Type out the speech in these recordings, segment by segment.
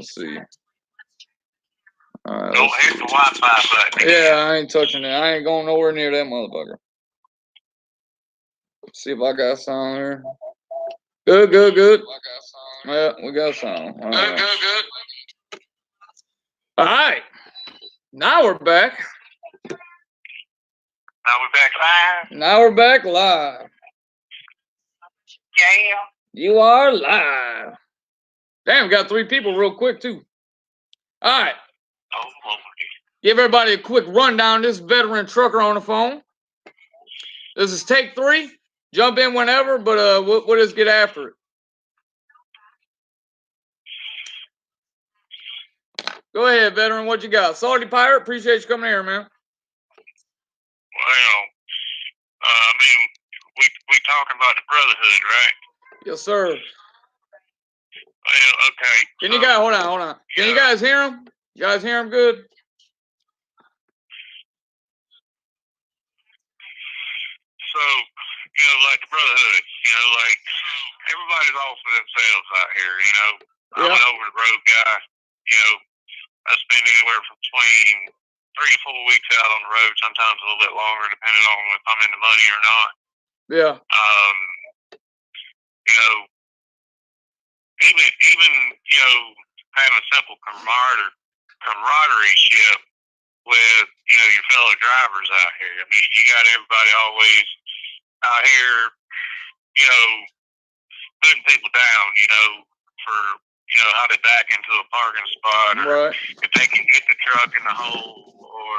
Let's see. Don't hit the Wi-Fi button. Yeah, I ain't touching it. I ain't going nowhere near that motherfucker. Let's see if I got sound here. Good. Yeah, we got sound. Good. All right. Now we're back. Now we're back live. Yeah. You are live. Damn, we got 3 people real quick, too. All right. Oh, give everybody a quick rundown. This veteran trucker on the phone. This is take 3. Jump in whenever, but we'll just get after it. Go ahead, veteran. What you got? Salty Pirate, appreciate you coming here, man. Well, I mean, we talking about the Brotherhood, right? Yes, sir. Well, okay. Can you guys hold on? Can you guys hear him? You guys hear him good? So, like the Brotherhood, like everybody's all for themselves out here, I'm an over-the-road guy, I spend anywhere from between 3 to 4 weeks out on the road, sometimes a little bit longer, depending on if I'm in the money or not. Yeah. Even having a simple camaraderie ship with, your fellow drivers out here. I mean, you got everybody always out here, putting people down, for, how they back into a parking spot, or if they can get the truck in the hole, or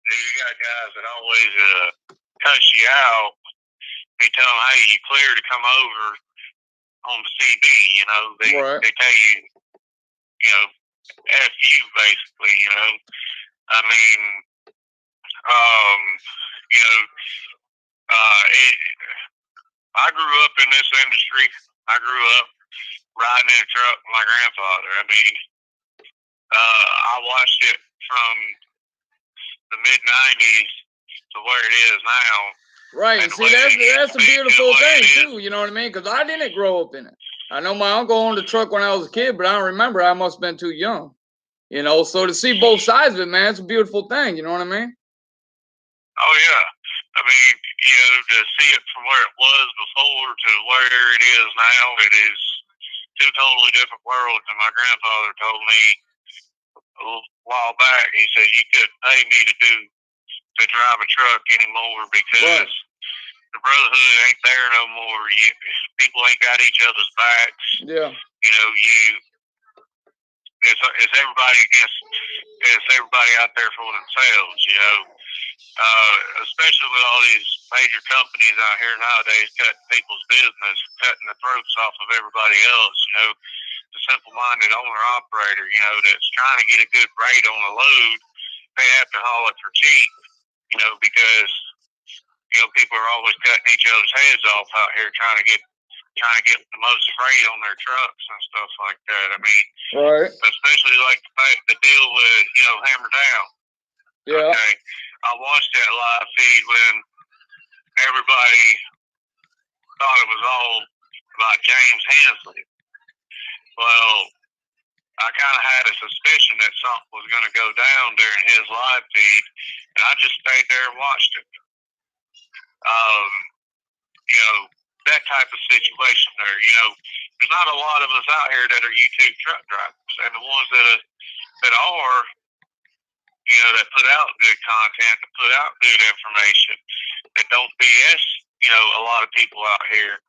you got guys that always cuss you out. They tell them, hey, you clear to come over on the CB, they tell you, F you, basically, I mean, I grew up in this industry. I grew up riding in a truck with my grandfather. I mean, I watched it from the mid-90s to where it is now. Right, and see, that's a beautiful thing, too, you know what I mean? Because I didn't grow up in it. I know my uncle owned a truck when I was a kid, but I don't remember. I must have been too young. So to see both sides of it, man, it's a beautiful thing, you know what I mean? Oh, yeah. I mean, to see it from where it was before to where it is now, it is 2 totally different worlds. And my grandfather told me a while back, he said, you couldn't pay me to drive a truck anymore because the Brotherhood ain't there no more. People ain't got each other's backs. Yeah. It's everybody it's everybody out there for themselves, especially with all these major companies out here nowadays cutting people's business, cutting the throats off of everybody else, the simple-minded owner-operator, that's trying to get a good rate on a load, they have to haul it for cheap, because, people are always cutting each other's heads off out here trying to get the most freight on their trucks and stuff like that. I mean, especially like the deal with, Hammer Down. Yeah. Okay. I watched that live feed when everybody thought it was all about James Hensley. Well, I kind of had a suspicion that something was going to go down during his live feed, and I just stayed there and watched it. That type of situation there, there's not a lot of us out here that are YouTube truck drivers, and the ones that are, that put out good content, that put out good information, that don't BS, a lot of people out here,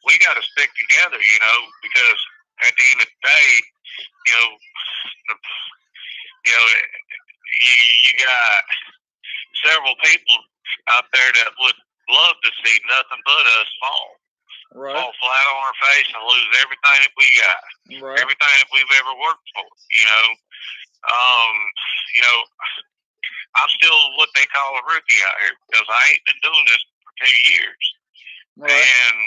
we got to stick together, because at the end of the day, you got several people out there that would love to see nothing but us fall flat on our face and lose everything that we got, everything that we've ever worked for. I'm still what they call a rookie out here because I ain't been doing this for 2 years, and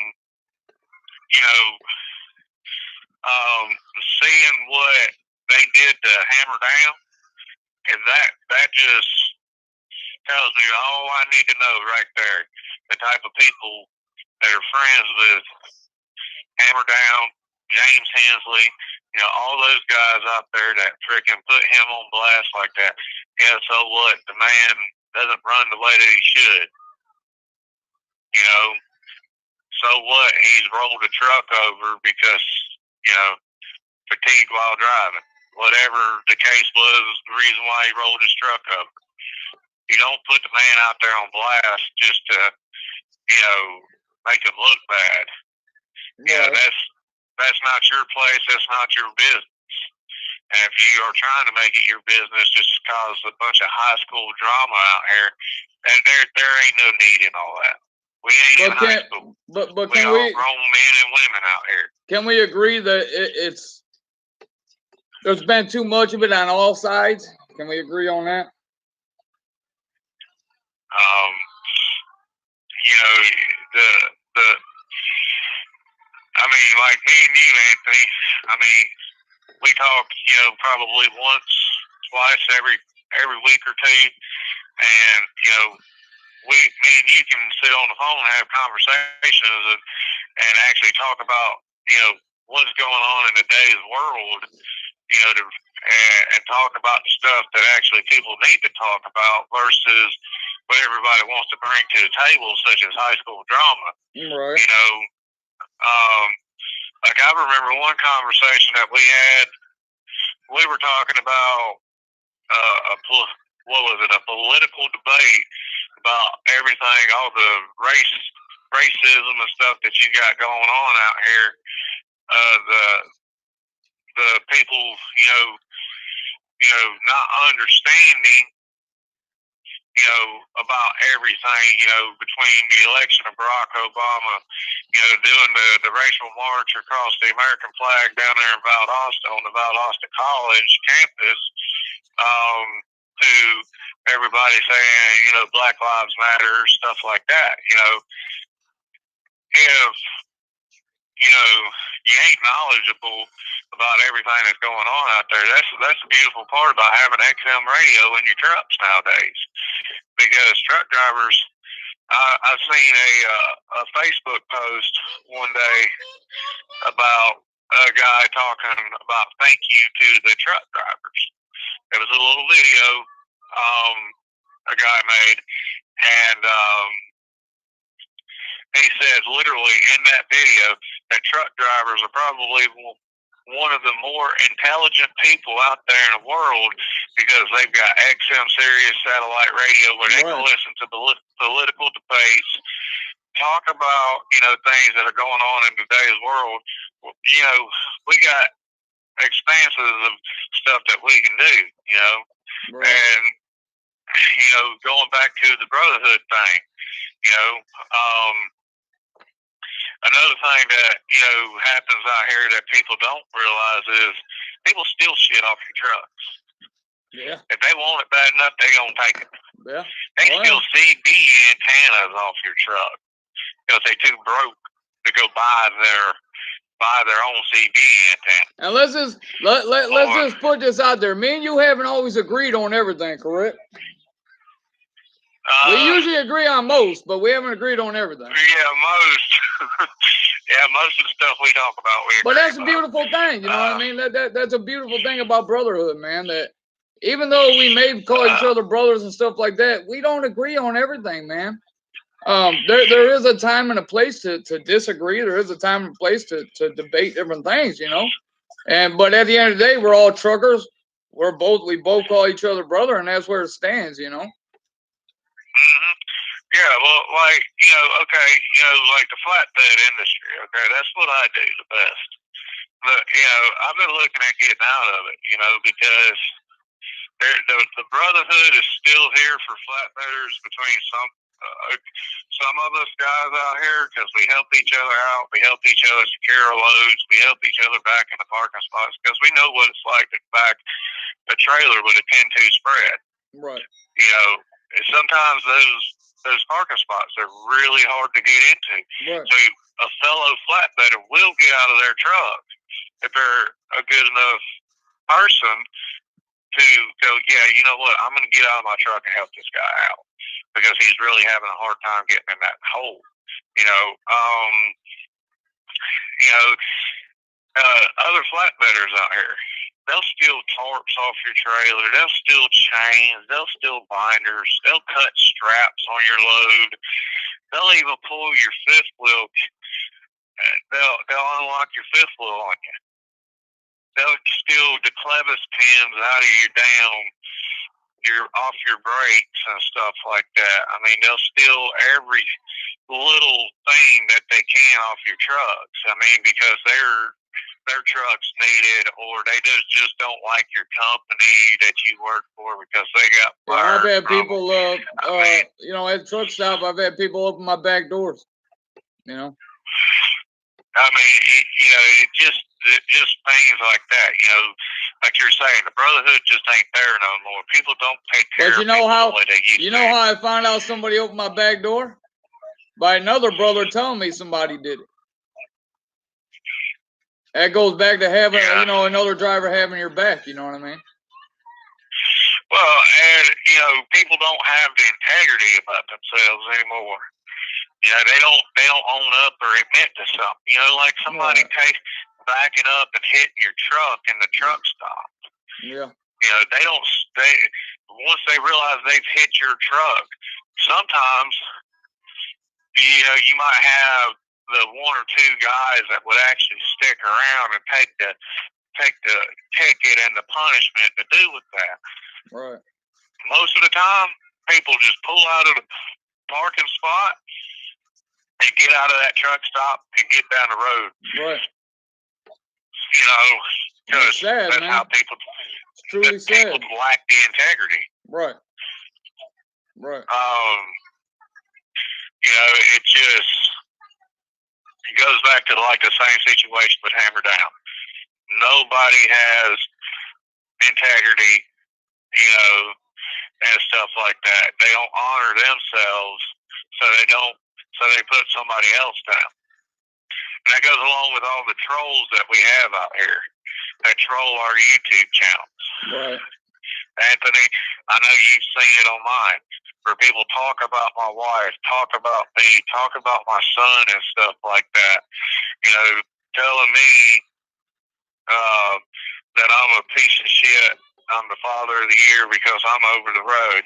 seeing what they did to Hammer Down, and that just tells me all I need to know right there. The type of people that are friends with Hammer Down, James Hensley, You know, all those guys out there that freaking put him on blast like that. Yeah, so what? The man doesn't run the way that he should. You know, so what? He's rolled a truck over because, you know, fatigue while driving. Whatever the case was, the reason why he rolled his truck over. You don't put the man out there on blast just to, you know, make him look bad. You know, that's not your place. That's not your business. And if you are trying to make it your business just to cause a bunch of high school drama out here, and there ain't no need in all that. We ain't in high school. But we can all grown men and women out here. Can we agree that there's been too much of it on all sides? Can we agree on that? You know, the I mean, like me and you, Anthony. I mean, we talk, you know, probably once, twice every week or two, and you know, me and you can sit on the phone and have conversations and actually talk about, you know, what's going on in today's world, you know, and talk about the stuff that actually people need to talk about versus what everybody wants to bring to the table, such as high school drama. Right. You know, like I remember one conversation that we had. We were talking about a political debate about everything, all the racism and stuff that you got going on out here. The people, you know, not understanding, you know, about everything, you know, between the election of Barack Obama, you know, doing the racial march across the American flag down there in Valdosta on the Valdosta College campus, to everybody saying, you know, Black Lives Matter, stuff like that. You know, if, you know, you ain't knowledgeable about everything that's going on out there, that's the beautiful part about having XM radio in your trucks nowadays. Because truck drivers, I've seen a Facebook post one day about a guy talking about thank you to the truck drivers. It was a little video a guy made, and he said literally in that video that truck drivers are probably one of the more intelligent people out there in the world because they've got XM Sirius satellite radio where they can listen to political debates, talk about, you know, things that are going on in today's world. You know, we got expanses of stuff that we can do, you know. And, you know, going back to the Brotherhood thing, you know, another thing that, you know, happens out here that people don't realize is people steal shit off your trucks. Yeah. If they want it bad enough, they're going to take it. Yeah. They steal CB antennas off your truck because they're too broke to go buy their own CB antenna. And let's just put this out there. Me and you haven't always agreed on everything, correct? We usually agree on most, but we haven't agreed on everything. Yeah, most. Yeah, most of the stuff we talk about, we agree. But that's a beautiful thing, you know what I mean? That's a beautiful thing about brotherhood, man. That even though we may call each other brothers and stuff like that, we don't agree on everything, man. There is a time and a place to disagree. There is a time and place to debate different things, you know. But at the end of the day, we're all truckers. We both call each other brother, and that's where it stands, you know. Mm-hmm. Yeah, well, like, you know, okay, you know, like the flatbed industry, okay, that's what I do the best. But, you know, I've been looking at getting out of it, you know, because the brotherhood is still here for flatbedders between some of us guys out here because we help each other out. We help each other secure our loads. We help each other back in the parking spots because we know what it's like to back a trailer with a 10-2 spread. Right. You know, sometimes those parking spots are really hard to get into. Right. So a fellow flatbedder will get out of their truck if they're a good enough person to go, yeah, you know what, I'm going to get out of my truck and help this guy out because he's really having a hard time getting in that hole. You know, other flatbedders out here, they'll steal tarps off your trailer. They'll steal chains. They'll steal binders. They'll cut straps on your load. They'll even pull your fifth wheel. They'll unlock your fifth wheel on you. They'll steal the clevis pins out of your off your brakes and stuff like that. I mean, they'll steal every little thing that they can off your trucks. I mean, because their trucks needed, or they just don't like your company that you work for because they got fired. I've had people, you know, at truck stop, I've had people open my back doors. You know. I mean, it just things like that. You know, like you're saying, the Brotherhood just ain't there no more. People don't take care of people the way they used to. You know how I found out somebody opened my back door? By another brother telling me somebody did it. That goes back to having, you know, another driver having your back. You know what I mean? Well, and you know, people don't have the integrity about themselves anymore. You know, they don't own up or admit to something. You know, like somebody backing up and hitting your truck and the truck stopped. Yeah. You know, once they realize they've hit your truck, sometimes, you know, you might have the one or two guys that would actually stick around and take the ticket and the punishment to do with that. Right. Most of the time, people just pull out of the parking spot and get out of that truck stop and get down the road. Right. You know, because that's man. how people. It's truly sad. People lack the integrity. Right. Right. You know, it goes back to like the same situation with Hammer Down. Nobody has integrity, you know, and stuff like that. They don't honor themselves, so they put somebody else down. And that goes along with all the trolls that we have out here that troll our YouTube channels. Right. Anthony, I know you've seen it on mine, where people talk about my wife, talk about me, talk about my son and stuff like that. You know, telling me that I'm a piece of shit. I'm the father of the year because I'm over the road.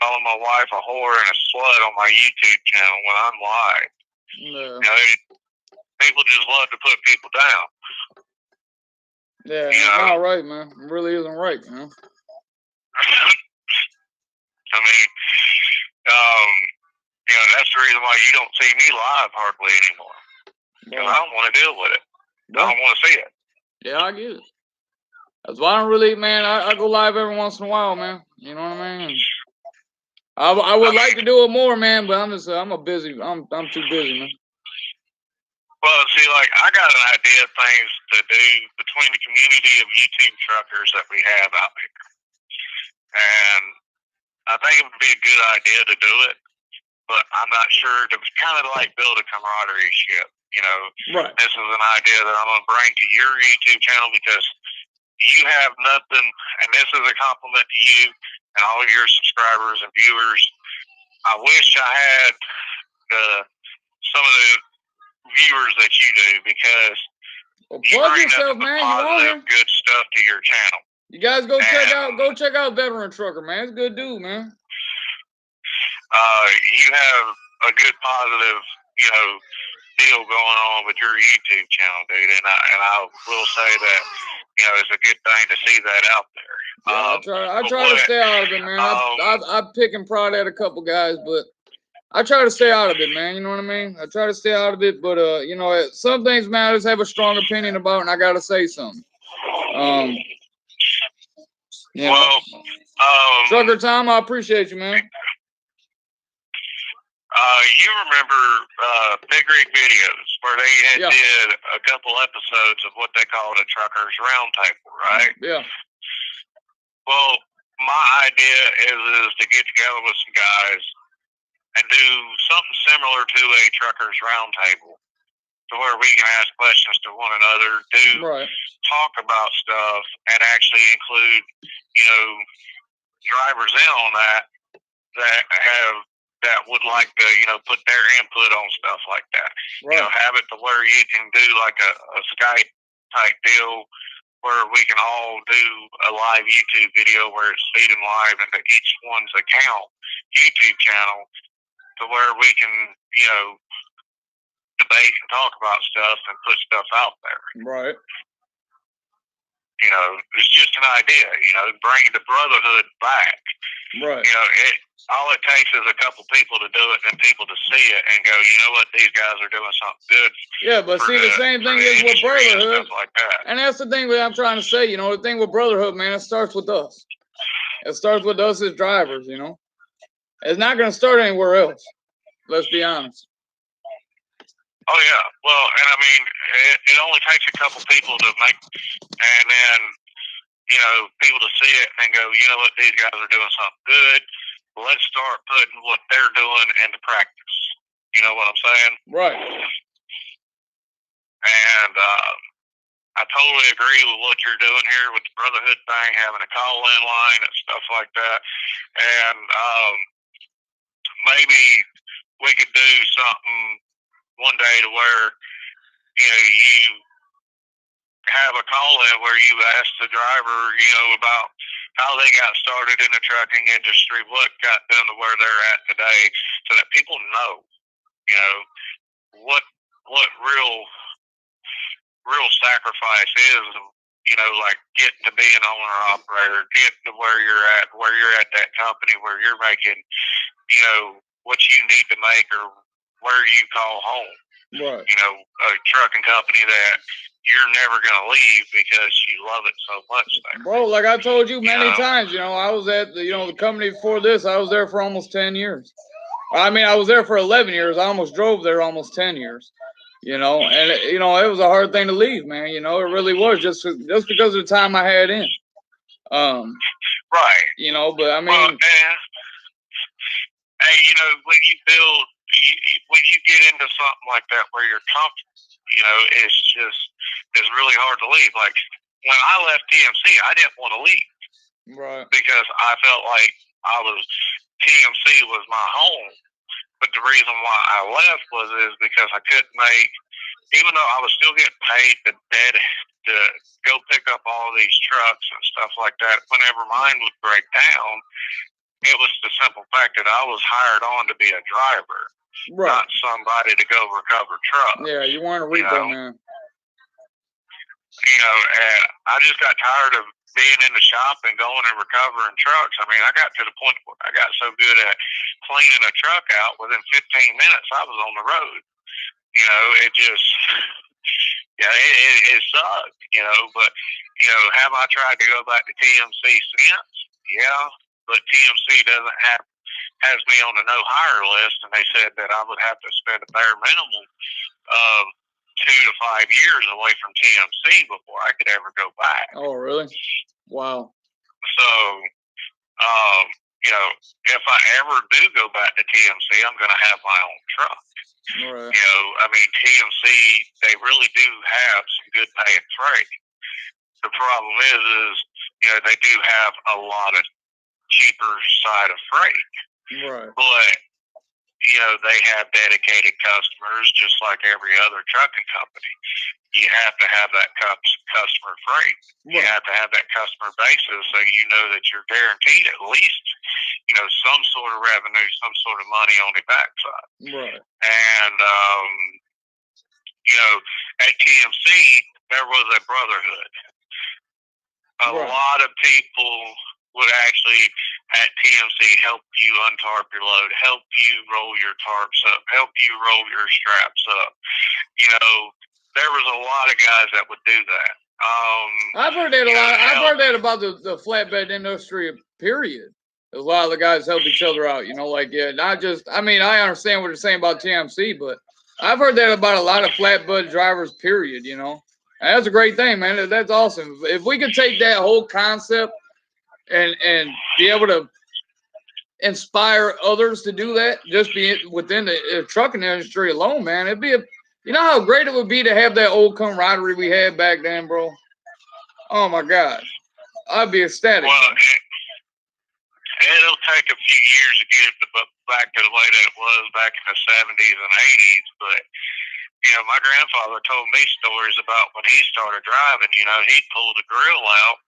Calling my wife a whore and a slut on my YouTube channel when I'm live. Yeah. You know, people just love to put people down. Yeah, it's not right, man. It really isn't right, man. I mean, you know, that's the reason why you don't see me live hardly anymore. Because I don't want to deal with it. I don't want to see it. Yeah, I get it. That's why I don't really, man. I go live every once in a while, man. You know what I mean? I would like to do it more, man, but I'm too busy, man. Well, see, like, I got an idea of things to do between the community of YouTube truckers that we have out here. And I think it would be a good idea to do it, but I'm not sure. To kind of like build a camaraderie ship, you know. Right. This is an idea that I'm going to bring to your YouTube channel because you have nothing, and this is a compliment to you and all of your subscribers and viewers. I wish I had some of the viewers that you do, because you bring yourself, man. positive, good stuff to your channel. You guys go check out Veteran Trucker, man. It's a good dude, man. You have a good positive, you know, deal going on with your YouTube channel, dude, and I will say that, you know, it's a good thing to see that out there. Yeah, I try to stay out of it, man. I pick and prod at a couple guys, but I try to stay out of it, man. You know what I mean? I try to stay out of it, but you know, some things, man, I just have a strong opinion about, and I gotta say something. You know? Trucker Tom, I appreciate you, man. You remember Big Rig Videos, where they did a couple episodes of what they called a Truckers Roundtable, right? Yeah. Well, my idea is to get together with some guys and do something similar to a Truckers Roundtable, to where we can ask questions to one another, talk about stuff, and actually include, you know, drivers in on that would like to, you know, put their input on stuff like that. Right. You know, have it to where you can do like a Skype type deal where we can all do a live YouTube video where it's feeding live into each one's account, YouTube channel, to where we can, debate and talk about stuff and put stuff out there. Right. It's just an idea, bringing the brotherhood back. Right. All it takes is a couple people to do it and people to see it and go, you know what, these guys are doing something good. Yeah, but see, the same thing is with brotherhood. And stuff like that. And that's the thing that I'm trying to say, the thing with brotherhood, man, it starts with us. It starts with us as drivers, It's not going to start anywhere else. Let's be honest. Oh, yeah. Well, and I mean, it only takes a couple people to make, and then, people to see it and go, you know what, these guys are doing something good. Let's start putting what they're doing into practice. You know what I'm saying? Right. And I totally agree with what you're doing here with the brotherhood thing, having a call-in line and stuff like that. And maybe we could do something one day to where, you have a call-in where you ask the driver, about how they got started in the trucking industry, what got them to where they're at today, so that people know, what real sacrifice is, like getting to be an owner-operator, getting to where you're at that company where you're making, what you need to make or where you call home. Right. A trucking company that you're never going to leave because you love it so much there. Bro, like I told you many times, I was at the company before this, I was there for almost 10 years. I mean, I was there for 11 years. I almost drove there almost 10 years. And it was a hard thing to leave, man. It really was just because of the time I had in. Right. But I mean, well, when you get into something like that where you're comfortable, it's really hard to leave. Like when I left TMC, I didn't want to leave, right? Because I felt like TMC was my home. But the reason why I left is because I couldn't make, even though I was still getting paid to go pick up all these trucks and stuff like that. Whenever mine would break down, it was the simple fact that I was hired on to be a driver, right, not somebody to go recover trucks. Yeah, you weren't a repo man. And I just got tired of being in the shop and going and recovering trucks. I mean, I got to the point where I got so good at cleaning a truck out, within 15 minutes I was on the road. It just, it sucked, but, have I tried to go back to TMC since? Yeah, but TMC has me on the no hire list, and they said that I would have to spend a bare minimum of 2 to 5 years away from TMC before I could ever go back. Oh, really? Wow. So, if I ever do go back to TMC, I'm going to have my own truck. Right. I mean, TMC, they really do have some good paying freight. The problem is, they do have a lot of cheaper side of freight. Right. But, they have dedicated customers just like every other trucking company. You have to have that customer freight. Right. You have to have that customer basis so you know that you're guaranteed at least, some sort of revenue, some sort of money on the backside. Right. And, at TMC, there was a brotherhood. A lot of people would actually, at TMC, help you untarp your load, help you roll your tarps up, help you roll your straps up. There was a lot of guys that would do that. I've heard that a lot. I've heard that about the flatbed industry, period. A lot of the guys help each other out, not just, I mean, I understand what you're saying about TMC, but I've heard that about a lot of flatbed drivers, period, And that's a great thing, man. That's awesome. If we could take that whole concept and be able to inspire others to do that, just be within the trucking industry alone, man, it'd be how great it would be to have that old camaraderie we had back then, bro. Oh my God, I'd be ecstatic. Well, it'll take a few years to get it back to the way that it was back in the 70s and 80s, but You know, my grandfather told me stories about when he started driving. You know, he'd pull the grill out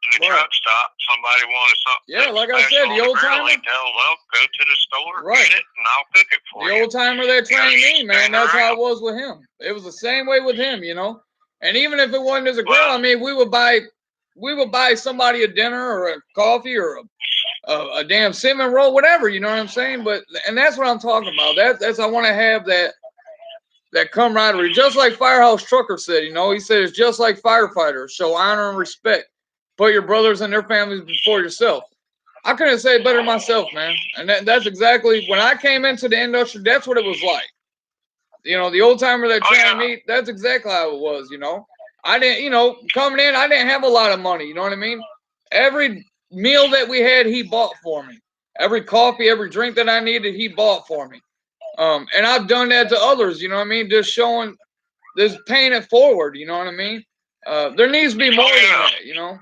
in the truck stop. Somebody wanted something. Yeah, like I said, the old timer. He'd tell them, well, go to the store, get it, and I'll cook it for you. The old timer that trained me, man, that's how it was with him. It was the same way with him, you know. And even if it wasn't as a grill, I mean, we would buy somebody a dinner or a coffee or a damn cinnamon roll, whatever, you know what I'm saying? And that's what I'm talking about. That's I want to have that camaraderie, just like Firehouse Trucker said. You know, he said it's just like firefighters. Show honor and respect. Put your brothers and their families before yourself. I couldn't say it better myself, man. And that's exactly when I came into the industry. That's what it was like. You know, the old timer that trained me. That's exactly how it was. You know, I didn't. You know, coming in, I didn't have a lot of money. You know what I mean? Every meal that we had, he bought for me. Every coffee, every drink that I needed, he bought for me. And I've done that to others, you know what I mean? Just showing, just paying it forward, you know what I mean? There needs to be more than that, you know?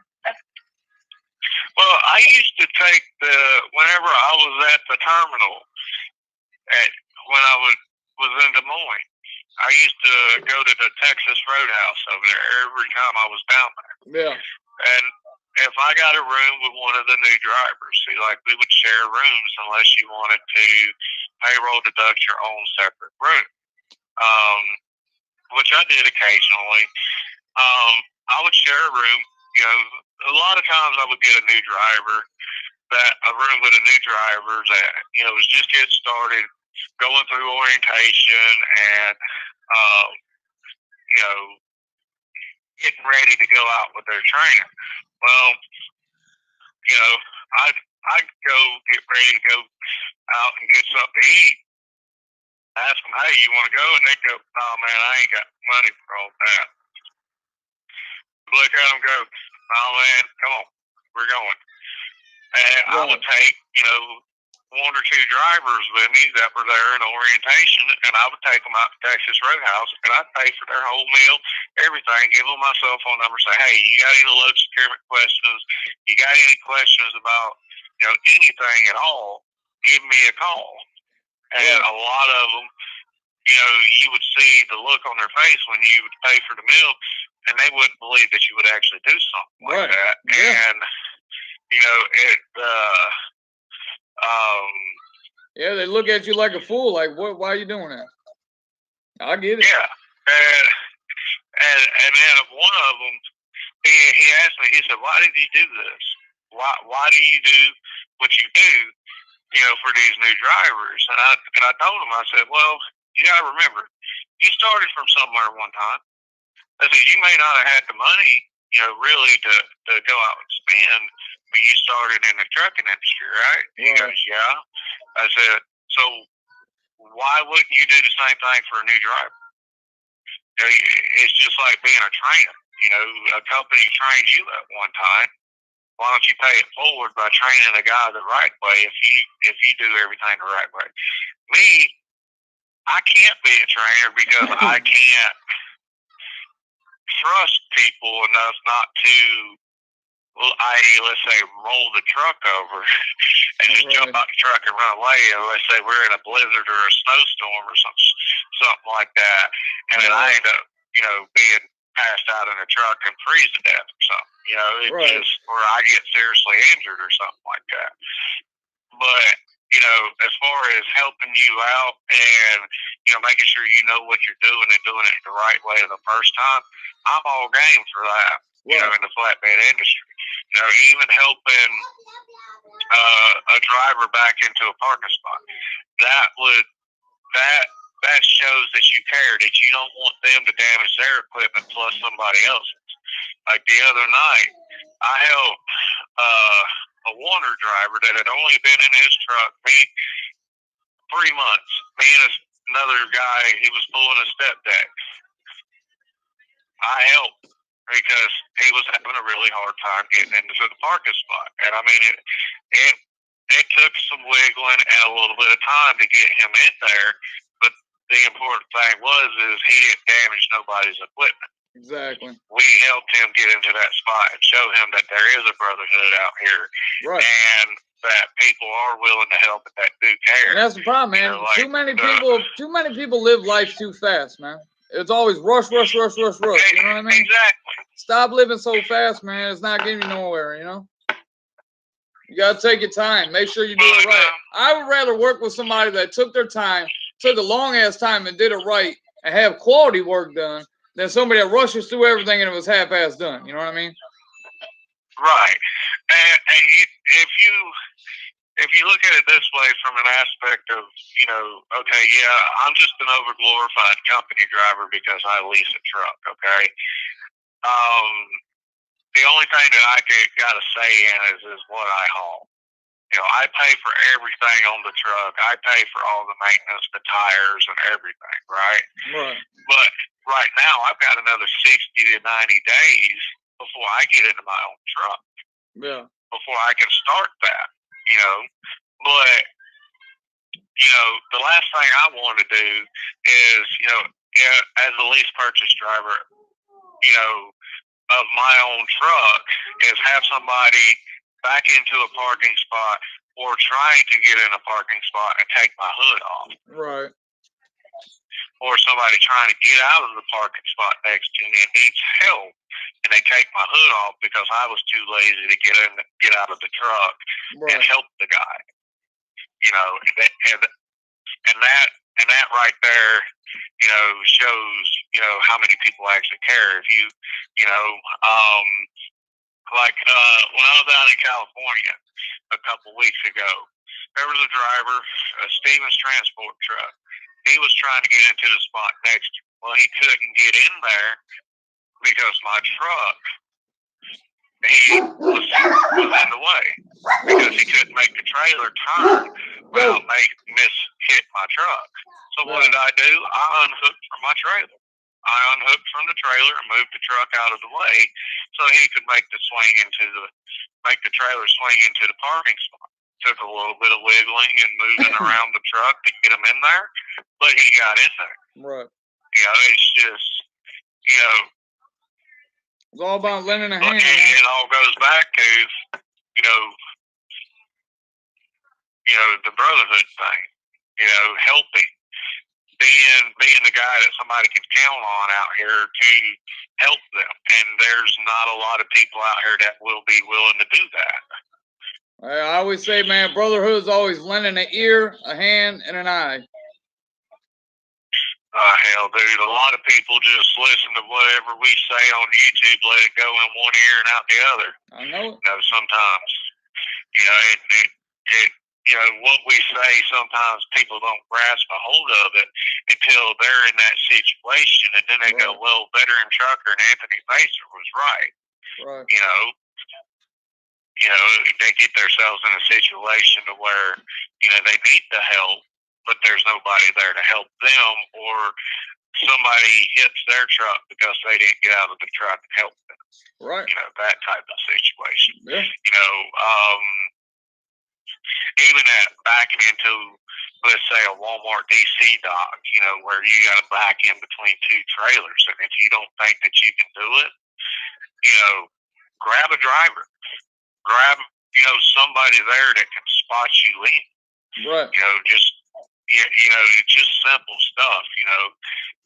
Well, I used to take whenever I was at the terminal, when I was in Des Moines, I used to go to the Texas Roadhouse over there every time I was down there. Yeah. And if I got a room with one of the new drivers, see, like we would share rooms unless you wanted to payroll deduct your own separate room, which I did occasionally. I would share a room. You know, a lot of times I would get a new driver, a room with a new driver that, you know, was just getting started, going through orientation and, you know, getting ready to go out with their trainer. Well, you know, I'd go get ready to go out and get something to eat. Ask them, hey, you want to go? And they go, oh, man, I ain't got money for all that. Look at them go, oh, man, come on, we're going. And I would take, you know, one or two drivers with me that were there in orientation, and I would take them out to Texas Roadhouse, and I'd pay for their whole meal, everything, give them my cell phone number, say, hey, you got any load securement questions? You got any questions about, you know, anything at all? Give me a call. And a lot of them, you know, you would see the look on their face when you would pay for the meal, and they wouldn't believe that you would actually do something like that. Yeah. And, you know, yeah, they look at you like a fool, like, what? Why are you doing that? I get it. Yeah. And then one of them, he asked me, he said, why did you do this? Why do you do what you do, you know, for these new drivers? And I told him, I said, well, you got to remember, you started from somewhere one time. I said, you may not have had the money, you know, really to go out and spend, but you started in the trucking industry, right? He goes, yeah. I said, so why wouldn't you do the same thing for a new driver? You know, it's just like being a trainer. You know, a company trained you at one time. Why don't you pay it forward by training the guy the right way if you do everything the right way? Me, I can't be a trainer because I can't trust people enough not to, let's say, roll the truck over and just jump out the truck and run away. And let's say we're in a blizzard or a snowstorm or something like that, and then I end up, you know, being passed out in a truck and freeze to death or something. You know, just, or I get seriously injured or something like that. But, you know, as far as helping you out and, you know, making sure you know what you're doing and doing it the right way the first time, I'm all game for that, you know, in the flatbed industry. You know, even helping a driver back into a parking spot. That shows that you care, that you don't want them to damage their equipment plus somebody else's. Like the other night, I helped a Warner driver that had only been in his truck 3 months. Me and another guy, he was pulling a step deck. I helped because he was having a really hard time getting into the parking spot. And I mean, it took some wiggling and a little bit of time to get him in there. But the important thing is he didn't damage nobody's equipment. Exactly. We helped him get into that spot and show him that there is a brotherhood out here. Right. And that people are willing to help and that do care. And that's the problem, man. You know, like, too many people live life too fast, man. It's always rush, rush, rush, rush, rush. You know what I mean? Exactly. Stop living so fast, man. It's not getting you nowhere, you know? You got to take your time. Make sure you do it right. I would rather work with somebody that took their time, took a long-ass time and did it right and have quality work done than somebody that rushes through everything and it was half-ass done. You know what I mean? Right. And if you look at it this way from an aspect of, okay, yeah, I'm just an overglorified company driver because I lease a truck, okay? The only thing that I got a say in is what I haul. I pay for everything on the truck. I pay for all the maintenance, the tires, and everything, right? Right. But right now, I've got another 60 to 90 days before I get into my own truck. Yeah. Before I can start that, But, the last thing I want to do is, as a lease purchase driver, of my own truck is have somebody back into a parking spot or trying to get in a parking spot and take my hood off. Right. Or somebody trying to get out of the parking spot next to me and needs help, and they take my hood off because I was too lazy to get out of the truck and help the guy. And that right there, shows, how many people actually care. If when I was out in California a couple weeks ago, there was a driver, a Stevens transport truck. He was trying to get into the spot next to me. Well, he couldn't get in there because my truck, he was in the way because he couldn't make the trailer turn without hit my truck. So what did I do? I unhooked from my trailer. I unhooked from the trailer and moved the truck out of the way so he could make the trailer swing into the parking spot. Took a little bit of wiggling and moving around the truck to get him in there, but he got in there. Right. It's just, it's all about lending a hand. It all goes back to, the brotherhood thing, helping. Being the guy that somebody can count on out here to help them. And there's not a lot of people out here that will be willing to do that. I always say, man, brotherhood is always lending an ear, a hand, and an eye. Hell, dude, a lot of people just listen to whatever we say on YouTube, let it go in one ear and out the other. I know it. Sometimes, what we say, sometimes people don't grasp a hold of it until they're in that situation, and then they go, well, veteran trucker and Anthony Facer was right. Right. They get themselves in a situation to where, they need the help, but there's nobody there to help them, or somebody hits their truck because they didn't get out of the truck and help them. Right. That type of situation. Yeah. Even at backing into, let's say, a Walmart DC dock, where you got to back in between two trailers, and if you don't think that you can do it, grab a driver, grab somebody there that can spot you in. Right. Just simple stuff.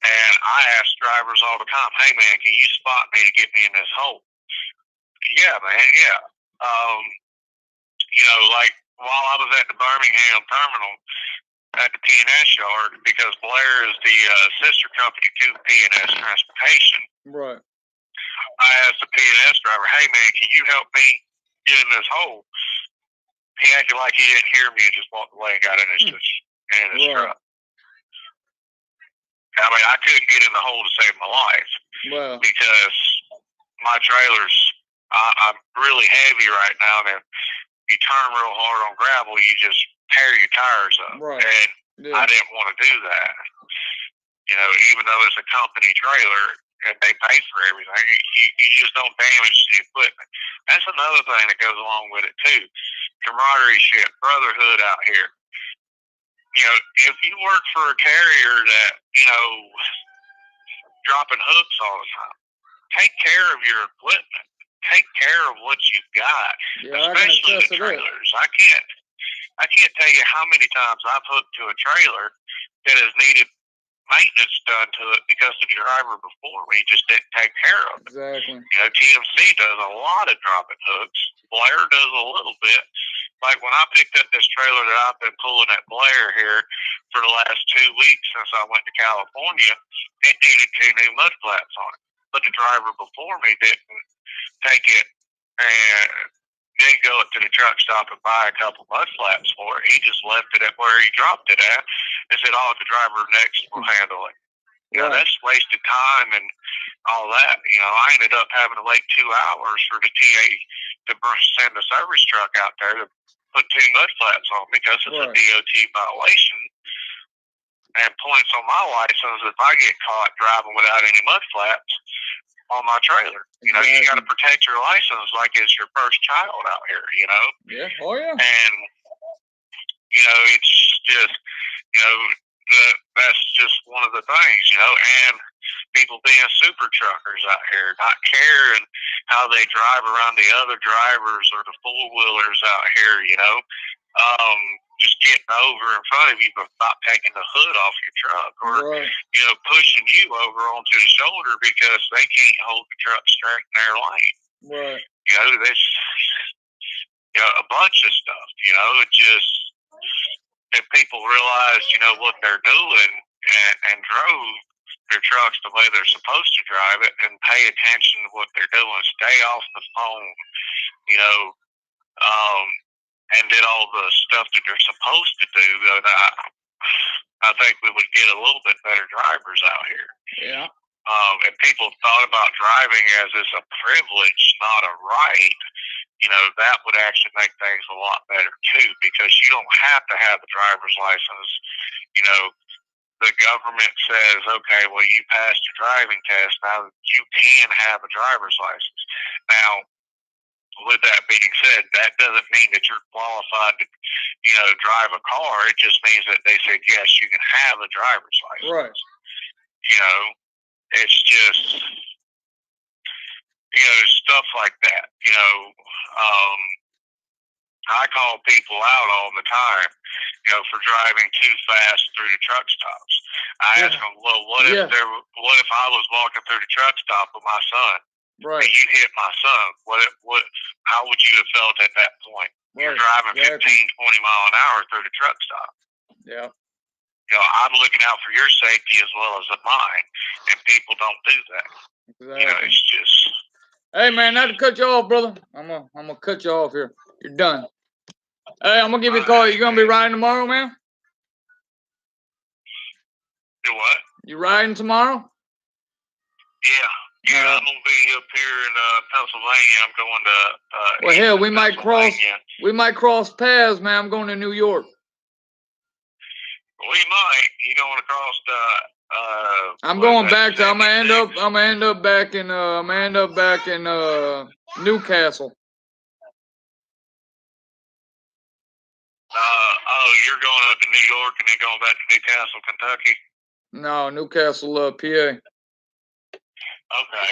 And I ask drivers all the time, hey man, can you spot me to get me in this hole? Yeah, man, yeah. Like while I was at the Birmingham terminal at the P&S yard, because Blair is the sister company to P&S Transportation. Right. I asked the P&S driver, hey man, can you help me get in this hole? He acted like he didn't hear me and just walked away and got in his truck. I mean, I couldn't get in the hole to save my life because my trailer's I'm really heavy right now, and if you turn real hard on gravel, you just tear your tires up. Right. And I didn't want to do that. Even though it's a company trailer and they pay for everything, you just don't damage the equipment. That's another thing that goes along with it too. Camaraderie, brotherhood out here. If you work for a carrier that, dropping hooks all the time, take care of your equipment. Take care of what you've got, especially the trailers. I can't tell you how many times I've hooked to a trailer that has needed maintenance done to it because the driver before me just didn't take care of it. Exactly. You know, TMC does a lot of dropping hooks. Blair does a little bit. Like when I picked up this trailer that I've been pulling at Blair here for the last 2 weeks since I went to California, it needed 2 new mud flaps on it. But the driver before me didn't take it and didn't go to the truck stop and buy a couple mud flaps for it. He just left it at where he dropped it at and said, "Oh, the driver next will handle it." You know, that's wasted time and all that. You know, I ended up having to wait 2 hours for the TA to send a service truck out there to put 2 mud flaps on because it's a DOT violation. And points on my license if I get caught driving without any mud flaps on my trailer. You know, you got to protect your license like it's your first child out here, you know? Yeah. Oh, yeah. And, you know, it's just, you know, that's just one of the things, you know, and people being super truckers out here, not caring how they drive around the other drivers or the four-wheelers out here, you know, just getting over in front of you but not taking the hood off your truck or, you know, pushing you over onto the shoulder because they can't hold the truck straight in their lane. Right. You know, there's, you know, a bunch of stuff, you know, it just, if people realize, you know, what they're doing and drove their trucks the way they're supposed to drive it and pay attention to what they're doing, stay off the phone, you know, and did all the stuff that they're supposed to do, I think we would get a little bit better drivers out here. Yeah. If people thought about driving as it's a privilege, not a right, you know, that would actually make things a lot better too, because you don't have to have a driver's license. You know, the government says, okay, well, you passed your driving test, now you can have a driver's license. Now, with that being said, that doesn't mean that you're qualified to, you know, drive a car. It just means that they said, yes, you can have a driver's license. Right. You know, it's just, you know, stuff like that. You know, I call people out all the time, you know, for driving too fast through the truck stops. I ask them, well, what if I was walking through the truck stop with my son? Right. And you hit my son. How would you have felt at that point? Right. You're driving 15, 20 mile an hour through the truck stop. Yeah. You know, I'm looking out for your safety as well as mine, and people don't do that. Exactly. You know, it's just. Hey man, not to cut you off, brother. I'm gonna cut you off here. You're done. Hey, I'm gonna give you a call. You gonna be riding tomorrow, man? Do what? You riding tomorrow? Yeah. Yeah, I'm gonna be up here in Pennsylvania. I'm going to. Well, hell, we might cross. We might cross paths, man. I'm going to New York. We might. You going across the? I'm going back to. I'm gonna end up back in. I'm gonna end up back in Newcastle. Oh, you're going up to New York and then going back to Newcastle, Kentucky. No, Newcastle, PA. Okay.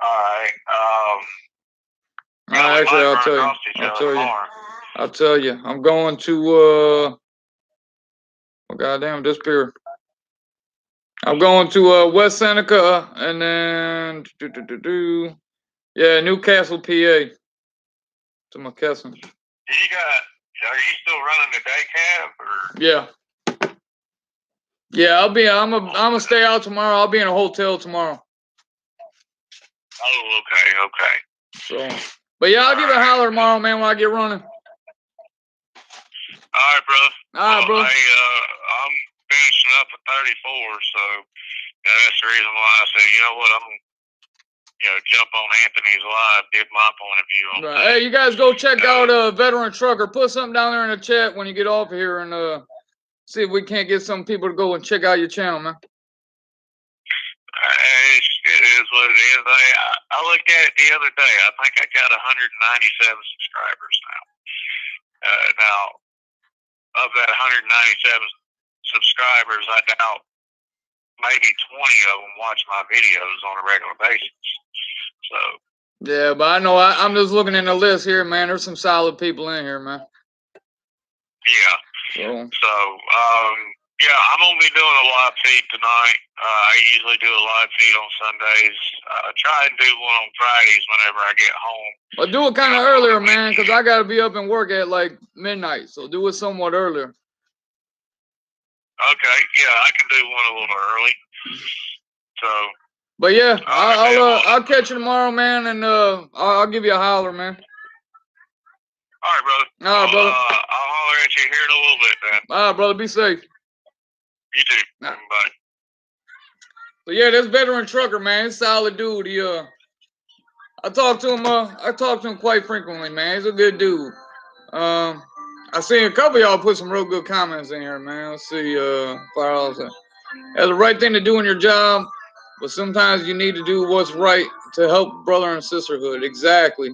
All right. Actually, I'll tell you. I'm going to goddamn disappear. I'm going to West Seneca and then Newcastle, PA. To my cousin. Are you still running the day cab or? Yeah. Yeah, I'm gonna stay out tomorrow. I'll be in a hotel tomorrow. Oh, okay. So, but yeah, I'll give a holler tomorrow, man, when I get running. All right, bro. Bro. I'm finishing up at 34, so that's the reason why I said, you know what, I'm, jump on Anthony's live, give my point of view on that. Hey, you guys go check out Veteran Trucker. Put something down there in the chat when you get off here and see if we can't get some people to go and check out your channel, man. It is what it is. I looked at it the other day. I think I got 197 subscribers now. Now, of that 197 subscribers, I doubt maybe 20 of them watch my videos on a regular basis. So. Yeah, but I know I'm just looking in the list here, man. There's some solid people in here, man. Yeah. So, Yeah, I'm gonna be doing a live feed tonight. I usually do a live feed on Sundays. Try and do one on Fridays whenever I get home. But do it kind of earlier, man, because I gotta be up and work at like midnight. So do it somewhat earlier. Okay, yeah, I can do one a little early. So. But yeah, I'll catch you tomorrow, man, and I'll give you a holler, man. All right, brother. All right, brother. I'll holler at you here in a little bit, man. All right, brother. Be safe. You too. Right. Bye. So yeah, this veteran trucker, man, he's a solid dude. I talk to him quite frequently, man. He's a good dude. I seen a couple of y'all put some real good comments in here, man. Let's see, that's the right thing to do in your job, but sometimes you need to do what's right to help brother and sisterhood. Exactly.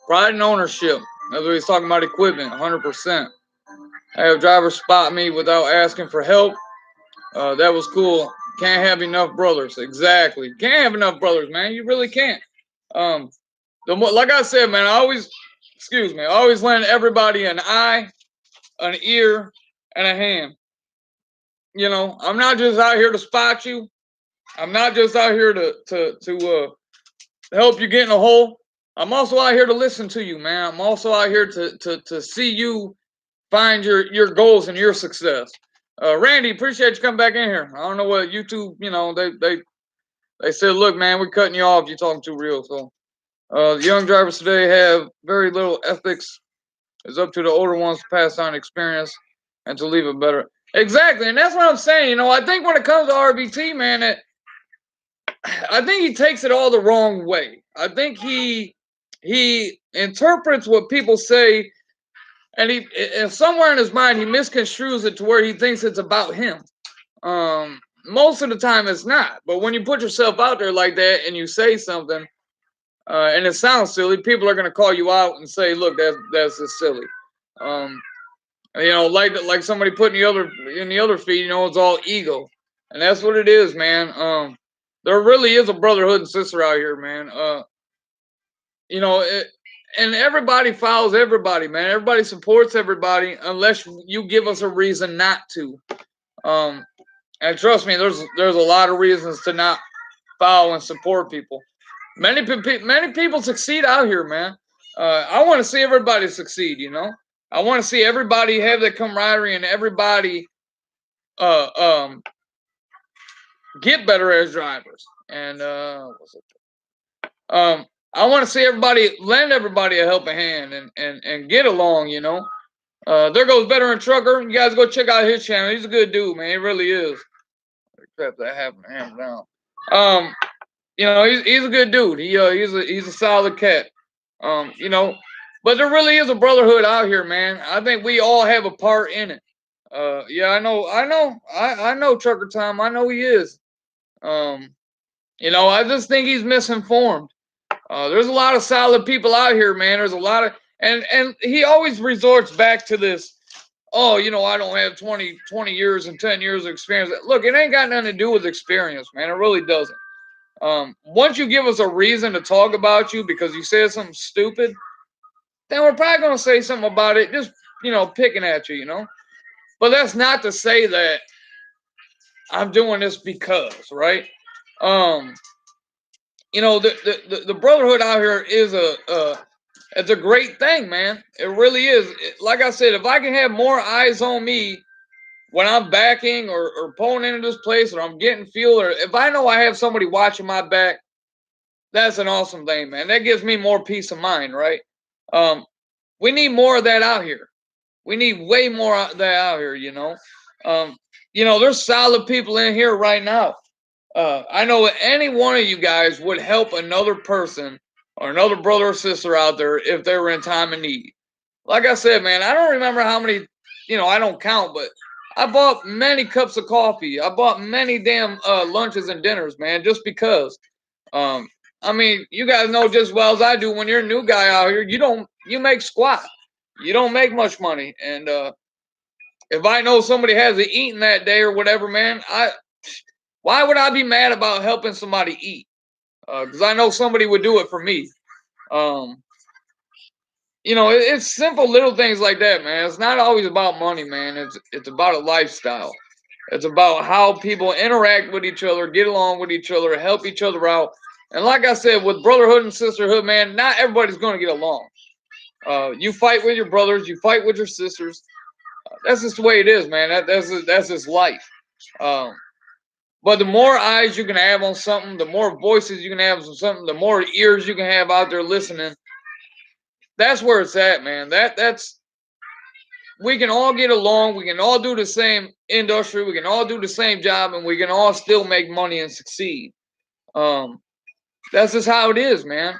Pride and ownership. That's what he's talking about, equipment, 100%. I have drivers spot me without asking for help. That was cool. Can't have enough brothers. Exactly. Can't have enough brothers, man. You really can't. Like I said, man, I always lend everybody an eye, an ear, and a hand. You know, I'm not just out here to spot you. I'm not just out here to help you get in a hole. I'm also out here to listen to you, man. I'm also out here to see you find your goals and your success. Randy, appreciate you coming back in here. I don't know what YouTube, you know, they said, look, man, we're cutting you off. You're talking too real. So the young drivers today have very little ethics. It's up to the older ones to pass on experience and to leave it better. Exactly, and that's what I'm saying. You know, I think when it comes to RBT, man, I think he takes it all the wrong way. I think he interprets what people say, and somewhere in his mind he misconstrues it to where he thinks it's about him. Most of the time it's not. But when you put yourself out there like that and you say something, and it sounds silly, people are gonna call you out and say, "Look, that's just silly." You know, like somebody put in the other feed, you know, it's all ego, and that's what it is, man. There really is a brotherhood and sister out here, man. You know, and everybody follows everybody, man. Everybody supports everybody unless you give us a reason not to. And trust me, there's a lot of reasons to not follow and support people. Many people succeed out here, man. I want to see everybody succeed. You know, I want to see everybody have that camaraderie and everybody get better as drivers. And I want to see everybody lend everybody a helping hand and get along. You know, there goes Veteran Trucker. You guys go check out his channel. He's a good dude, man. He really is. Crap, that happened to him down. You know, he's a good dude. He's a solid cat. You know, but there really is a brotherhood out here, man. I think we all have a part in it. Yeah, I know Trucker Tom. I know he is. You know, I just think he's misinformed. There's a lot of solid people out here, man. There's a lot of, and he always resorts back to this. Oh, you know, I don't have 20 years and 10 years of experience. Look, it ain't got nothing to do with experience, man. It really doesn't. Once you give us a reason to talk about you because you said something stupid, then we're probably going to say something about it, just, you know, picking at you, you know. But that's not to say that I'm doing this because, right? You know, the brotherhood out here is it's a great thing, man. It really is. Like I said, if I can have more eyes on me when I'm backing or pulling into this place or I'm getting fuel, or if I know I have somebody watching my back, that's an awesome thing, man. That gives me more peace of mind, right? We need more of that out here. We need way more of that out here, you know. You know, there's solid people in here right now. I know any one of you guys would help another person or another brother or sister out there if they were in time of need. Like I said, man, I don't remember how many, you know, I don't count, but I bought many cups of coffee. I bought many damn lunches and dinners, man, just because. I mean, you guys know just as well as I do, when you're a new guy out here, you make squat. You don't make much money. And if I know somebody hasn't eaten that day or whatever, man, why would I be mad about helping somebody eat? Because I know somebody would do it for me. You know, it's simple little things like that, man. It's not always about money, man. It's about a lifestyle. It's about how people interact with each other, get along with each other, help each other out. And like I said, with brotherhood and sisterhood, man, not everybody's going to get along. You fight with your brothers, you fight with your sisters. That's just the way it is, man. That's just life. Um, but the more eyes you can have on something, the more voices you can have on something, the more ears you can have out there listening. That's where it's at, man. That's we can all get along. We can all do the same industry. We can all do the same job, and we can all still make money and succeed. Um, that's just how it is, man.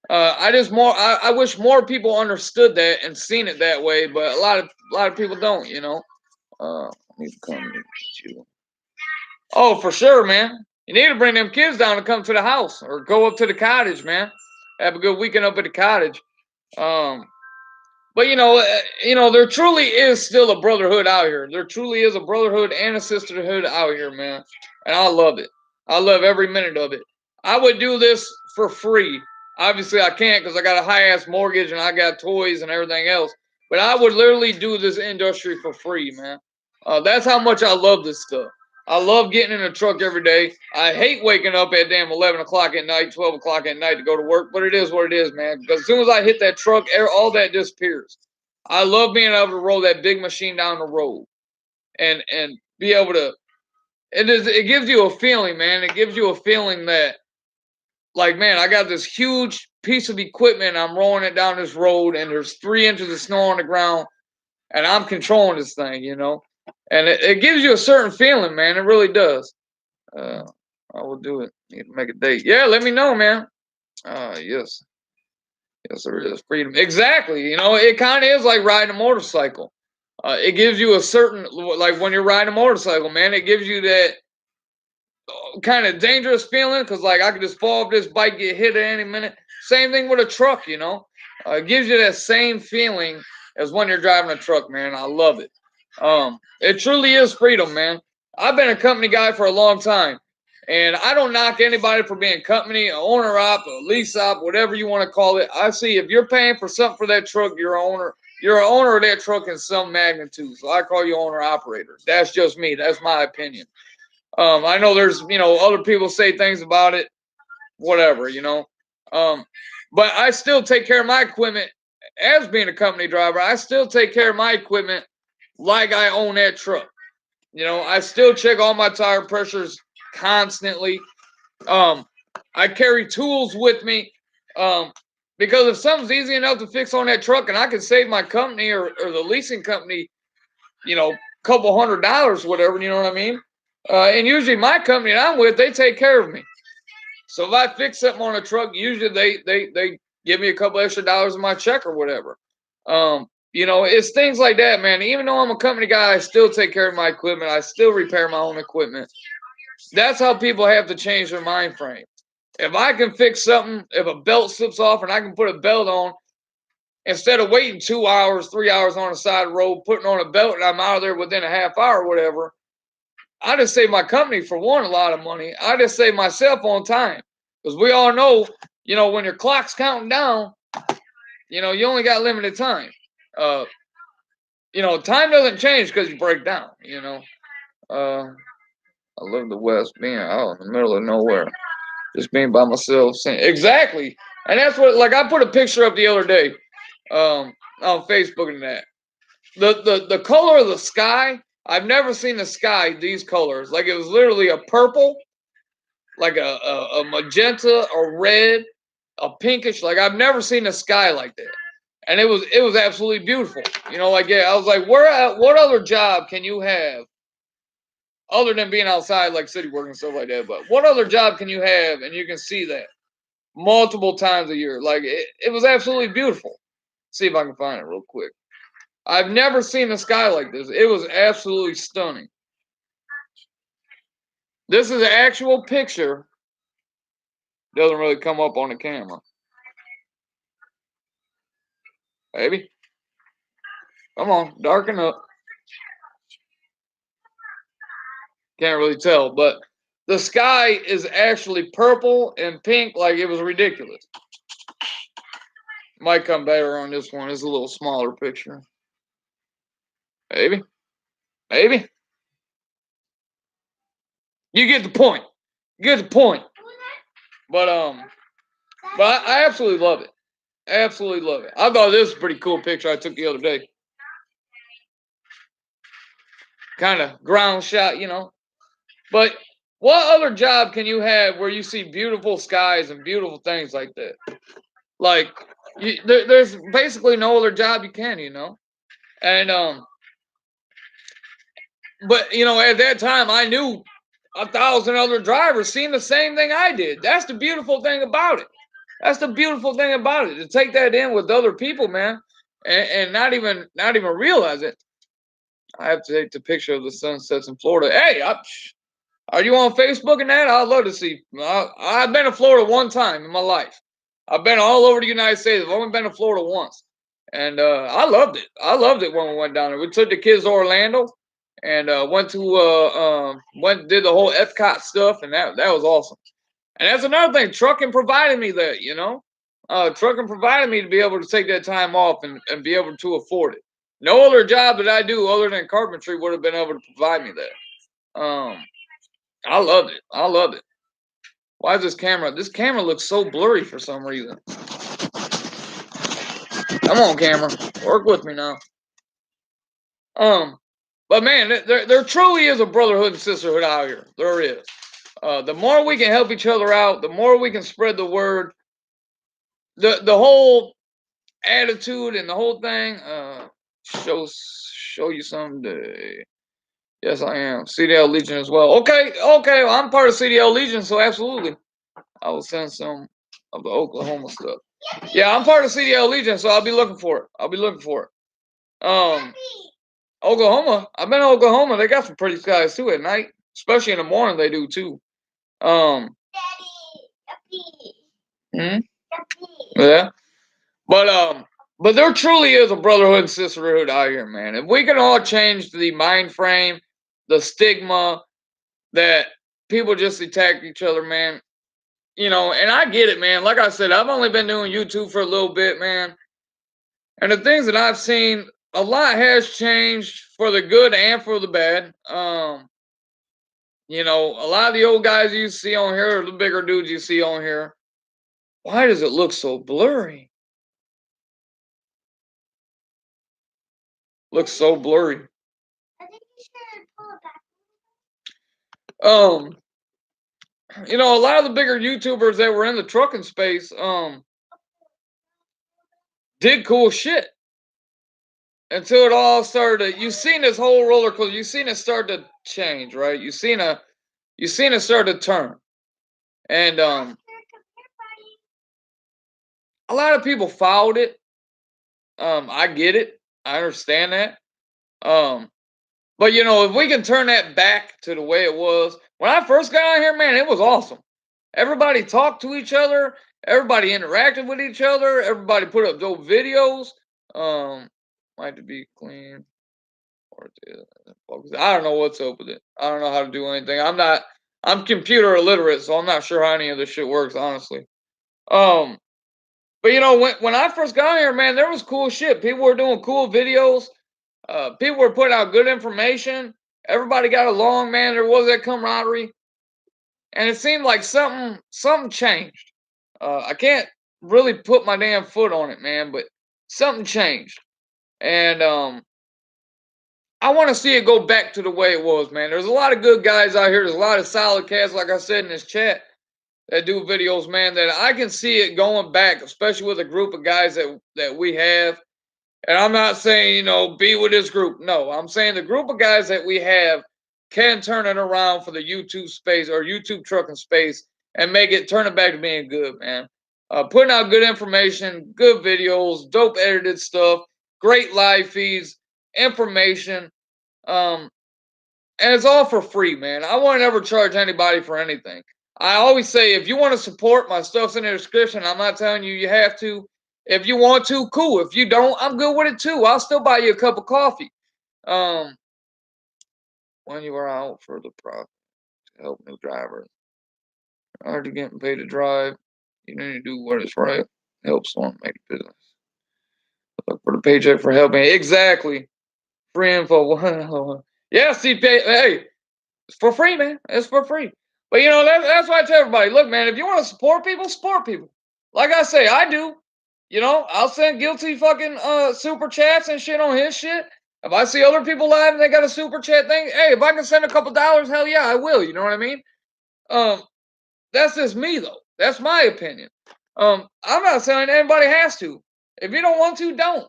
I wish more people understood that and seen it that way, but a lot of people don't, you know. I need to come with you. Oh, for sure, man. You need to bring them kids down to come to the house or go up to the cottage, man. Have a good weekend up at the cottage. Um, but there truly is still a brotherhood out here. There truly is a brotherhood and a sisterhood out here, man. And I love it. I love every minute of it. I would do this for free. Obviously, I can't because I got a high ass mortgage and I got toys and everything else. But I would literally do this industry for free, man. That's how much I love this stuff. I love getting in a truck every day. I hate waking up at damn 11 o'clock at night, 12 o'clock at night to go to work, but it is what it is, man. Because as soon as I hit that truck, all that disappears. I love being able to roll that big machine down the road and be able to. It gives you a feeling, man. It gives you a feeling that, like, man, I got this huge piece of equipment. I'm rolling it down this road, and there's 3 inches of snow on the ground, and I'm controlling this thing, you know. And it gives you a certain feeling, man. It really does. Uh, I will do it. Need to make a date. Yeah, let me know, man. Yes. Yes, there is freedom. Exactly. You know, it kind of is like riding a motorcycle. It gives you a certain, like when you're riding a motorcycle, man, it gives you that kind of dangerous feeling because, like, I could just fall off this bike, get hit at any minute. Same thing with a truck, you know. It gives you that same feeling as when you're driving a truck, man. I love it. It truly is freedom, man. I've been a company guy for a long time, and I don't knock anybody for being company, a owner op, a lease op, whatever you want to call it. I see if you're paying for something for that truck, you're an owner. You're an owner of that truck in some magnitude. So I call you owner operator. That's just me. That's my opinion. I know there's, other people say things about it, whatever, but I still take care of my equipment as being a company driver. I still take care of my equipment like I own that truck. I still check all my tire pressures constantly. I carry tools with me, because if something's easy enough to fix on that truck and I can save my company or the leasing company, couple $100, whatever, you know what I mean? And usually my company that I'm with, they take care of me. So if I fix something on a truck, usually they give me a couple extra dollars in my check or whatever. It's things like that, man. Even though I'm a company guy, I still take care of my equipment. I still repair my own equipment. That's how people have to change their mind frame. If I can fix something, if a belt slips off and I can put a belt on, instead of waiting 2 hours, 3 hours on the side of the road, putting on a belt and I'm out of there within a half hour or whatever, I just save my company, for one, a lot of money. I just save myself on time. Because we all know, when your clock's counting down, you only got limited time. Time doesn't change because you break down, I live the West, being out in the middle of nowhere. Just being by myself. Saying, exactly. And that's what, like, I put a picture up the other day on Facebook and that. The color of the sky, I've never seen the sky these colors. Like, it was literally a purple, like a magenta, a red, a pinkish. Like, I've never seen the sky like that. And it was absolutely beautiful. Yeah, I was like, what other job can you have other than being outside, like city work and stuff like that? But what other job can you have and you can see that multiple times a year? Like, it was absolutely beautiful. See if I can find it real quick. I've never seen the sky like this. It was absolutely stunning. This is an actual picture. Doesn't really come up on the camera. Baby. Come on, darken up. Can't really tell, but the sky is actually purple and pink, like it was ridiculous. Might come better on this one. It's a little smaller picture. Baby. You get the point. You get the point. But I absolutely love it. Absolutely love it. I thought this was a pretty cool picture I took the other day. Kind of ground shot, you know. But what other job can you have where you see beautiful skies and beautiful things like that? Like, there's basically no other job you can, you know. And but you know, at that time, I knew 1,000 other drivers seeing the same thing I did. That's the beautiful thing about it. That's the beautiful thing about it. To take that in with other people, man, and not even realize it. I have to take the picture of the sunsets in Florida. Hey, are you on Facebook and that? I'd love to see. I've been to Florida one time in my life. I've been all over the United States. I've only been to Florida once, and I loved it. I loved it when we went down there. We took the kids to Orlando, and went did the whole Epcot stuff, and that was awesome. And that's another thing. Trucking provided me that, you know. Trucking provided me to be able to take that time off and be able to afford it. No other job that I do other than carpentry would have been able to provide me that. I loved it. I love it. Why is this camera? This camera looks so blurry for some reason. Come on, camera. Work with me now. But man, there truly is a brotherhood and sisterhood out here. There is. The more we can help each other out, the more we can spread the word. The whole attitude and the whole thing. Show you someday. Yes, I am. CDL Legion as well. Okay. Well, I'm part of CDL Legion, so absolutely. I will send some of the Oklahoma stuff. Yeah, I'm part of CDL Legion, so I'll be looking for it. Oklahoma. I've been to Oklahoma. They got some pretty skies too at night, especially in the morning. They do too. Hmm? Yeah, but there truly is a brotherhood and sisterhood out here, man. If we can all change the mind frame, the stigma that people just attack each other, man. You know, and I get it, man. Like I said, I've only been doing YouTube for a little bit, man. And the things that I've seen, a lot has changed for the good and for the bad. You know, a lot of the old guys you see on here, or the bigger dudes you see on here, why does it look so blurry? Looks so blurry. Um, you know, a lot of the bigger YouTubers that were in the trucking space, did cool shit until it all started. You seen this whole roller coaster. You seen it start to change, right? You seen it start to turn, and a lot of people followed it. I get it. I understand that. But you know, if we can turn that back to the way it was when I first got on here, man, it was awesome. Everybody talked to each other. Everybody interacted with each other. Everybody put up dope videos. Like to be clean. I don't know what's up with it. I don't know how to do anything. I'm computer illiterate, so I'm not sure how any of this shit works, honestly. Um, but you know, when I first got here, man, there was cool shit. People were doing cool videos. People were putting out good information. Everybody got along, man. There was that camaraderie, and it seemed like something changed. I can't really put my damn foot on it, man, but something changed, and I want to see it go back to the way it was, man. There's a lot of good guys out here. There's a lot of solid cats, like I said in this chat, that do videos, man. That I can see it going back, especially with a group of guys that we have. And I'm not saying, you know, be with this group. No, I'm saying the group of guys that we have can turn it around for the YouTube space or YouTube trucking space and turn it back to being good, man. Putting out good information, good videos, dope edited stuff, great live feeds, information. Um, and it's all for free, man. I won't ever charge anybody for anything. I always say, if you want to support, my stuff's in the description. I'm not telling you you have to. If you want to, cool. If you don't, I'm good with it too. I'll still buy you a cup of coffee. Um, when you are out for the profit to help new drivers, already getting paid to drive, you need to do what is right. Help someone make a business. Look for the paycheck for helping. Exactly. Free info. Yeah, CPA. Hey, It's for free, man. It's for free. But you know, that's why I tell everybody, look, man, if you want to support people, support people. Like I say, I do. You know, I'll send guilty fucking super chats and shit on his shit. If I see other people live and they got a super chat thing, hey, if I can send a couple dollars, hell yeah, I will. You know what I mean? Um, that's just me though. That's my opinion. I'm not saying anybody has to. If you don't want to, don't.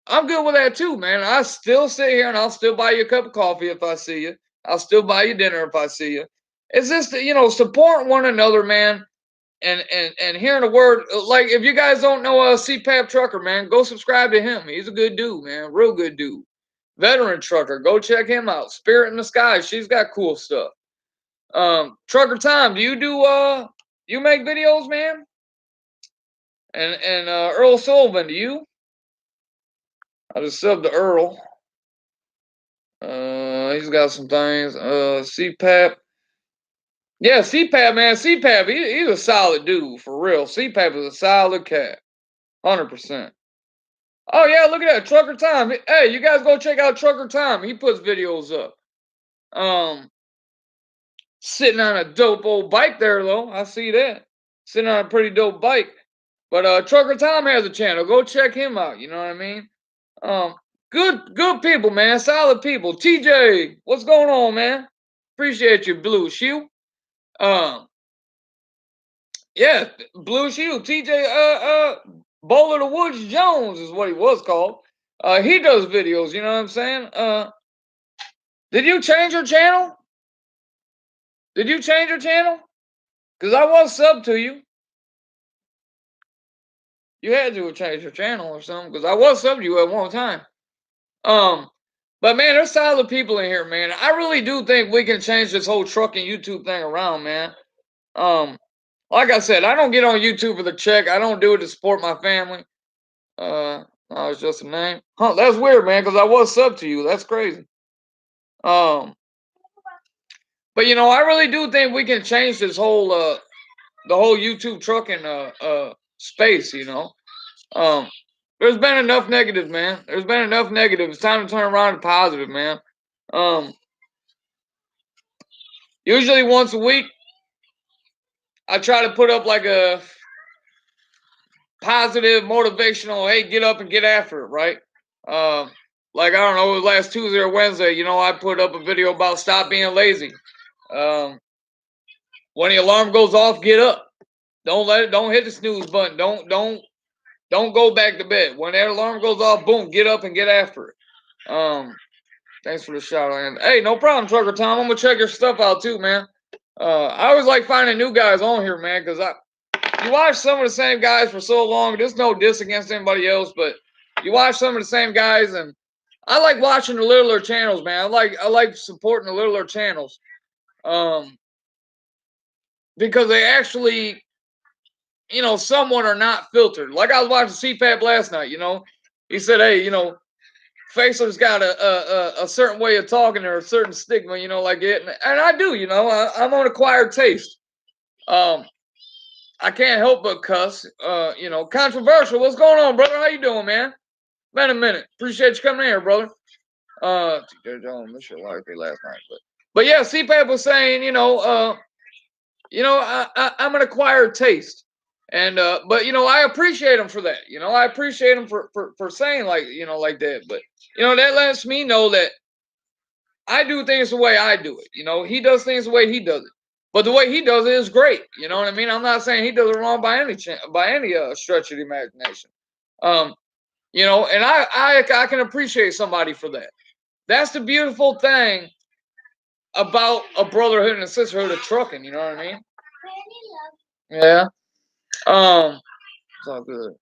I'm good with that too, man. I still sit here and I'll still buy you a cup of coffee if I see you. I'll still buy you dinner if I see you. It's just you know, support one another, man. And hearing a word like if you guys don't know CPAP Trucker, man, go subscribe to him. He's a good dude, man. Real good dude. Veteran Trucker, go check him out. Spirit in the Sky, she's got cool stuff. Trucker Time, do you make videos, man? And Earl Sullivan, do you? I just subbed to Earl. He's got some things. CPAP. Yeah, CPAP, man. CPAP, he's a solid dude, for real. CPAP is a solid cat. 100%. Oh, yeah, look at that. Trucker Time. Hey, you guys go check out Trucker Time. He puts videos up. Sitting on a dope old bike there, though. I see that. Sitting on a pretty dope bike. But Trucker Tom has a channel. Go check him out. You know what I mean? Good people, man. Solid people. TJ, what's going on, man? Appreciate you, Blue Shoe. Yeah, Blue Shoe. TJ, Bowl of the Woods Jones is what he was called. He does videos. You know what I'm saying? Did you change your channel? Did you change your channel? Because I was sub to you. You had to change your channel or something. Because I was sub to you at one time. But man, there's solid people in here, man. I really do think we can change this whole trucking YouTube thing around, man. Like I said, I don't get on YouTube for the check. I don't do it to support my family. No, it's just a name. Huh, that's weird, man, because I was sub to you. That's crazy. But you know, I really do think we can change this whole the whole YouTube trucking space, you know. There's been enough negatives, man. There's been enough negatives. It's time to turn around to positive, man. Usually once a week, I try to put up like a positive, motivational, hey, get up and get after it, right? Like, I don't know, it was last Tuesday or Wednesday, you know, I put up a video about stop being lazy. When the alarm goes off, get up. Don't hit the snooze button. Don't go back to bed. When that alarm goes off, boom, get up and get after it. Thanks for the shout out. Hey, no problem, Trucker Tom. I'm gonna check your stuff out too, man. I always like finding new guys on here, man, because you watch some of the same guys for so long. There's no diss against anybody else, but you watch some of the same guys, and I like watching the littler channels, man. I like supporting the littler channels, because they actually, you know, somewhat are not filtered. Like I was watching CPAP last night. You know, he said, hey, you know, Facer's got a certain way of talking or a certain stigma, you know, like it, and I do, you know, I'm on acquired taste. I can't help but cuss. You know, controversial. What's going on, brother? How you doing, man? Been a minute. Appreciate you coming in here, brother. TJ Jones, missed your life last night, but yeah, CPAP was saying, you know, I'm an acquired taste, and but you know, I appreciate him for that. You know, I appreciate him for saying like, you know, like that. But you know, that lets me know that I do things the way I do it. You know, he does things the way he does it. But the way he does it is great. You know what I mean? I'm not saying he does it wrong by any stretch of the imagination. You know, and I can appreciate somebody for that. That's the beautiful thing about a brotherhood and a sisterhood of trucking. You know what I mean? Yeah. It's all good.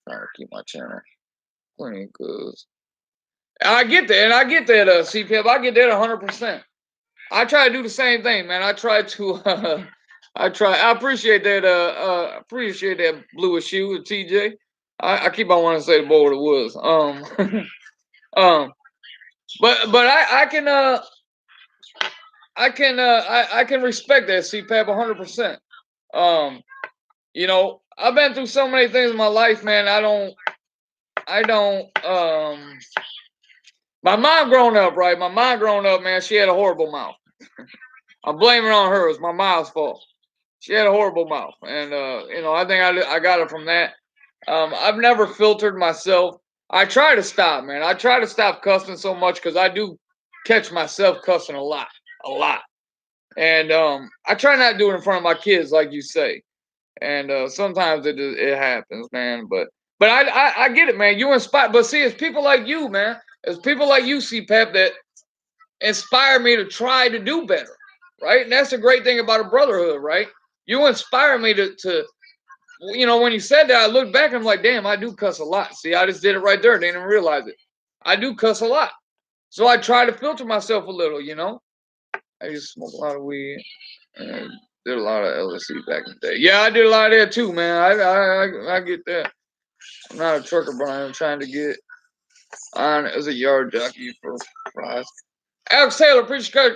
Trying to keep my channel clean, cause I get that, and I get that CPF. I get that 100%. I try to do the same thing, man. I try to. I appreciate that. Appreciate that bluish shoe, TJ. I keep on wanting to say the boy of the woods. But I can respect that CPAP 100%. You know, I've been through so many things in my life, man. I don't. My mom growing up, right? My mom growing up, man. She had a horrible mouth. I'm blaming it on her. It's my mouth's fault. She had a horrible mouth, and I think I got it from that. I've never filtered myself. I try to stop, man. I try to stop cussing so much because I do catch myself cussing a lot, and I try not to do it in front of my kids, like you say. And sometimes it happens, man. But I get it, man. You inspire, but see, it's people like you, man. It's people like you, CPAP, that inspire me to try to do better, right? And that's the great thing about a brotherhood, right? You inspire me to when you said that, I looked back and I'm like, damn, I do cuss a lot. See, I just did it right there. They didn't realize it. I do cuss a lot. So I try to filter myself a little, I used to smoke a lot of weed and did a lot of LSD back in the day. Yeah, I did a lot of that too, man. I get that. I'm not a trucker, but I'm trying to get on as a yard jockey for fries. Alex Taylor, appreciate.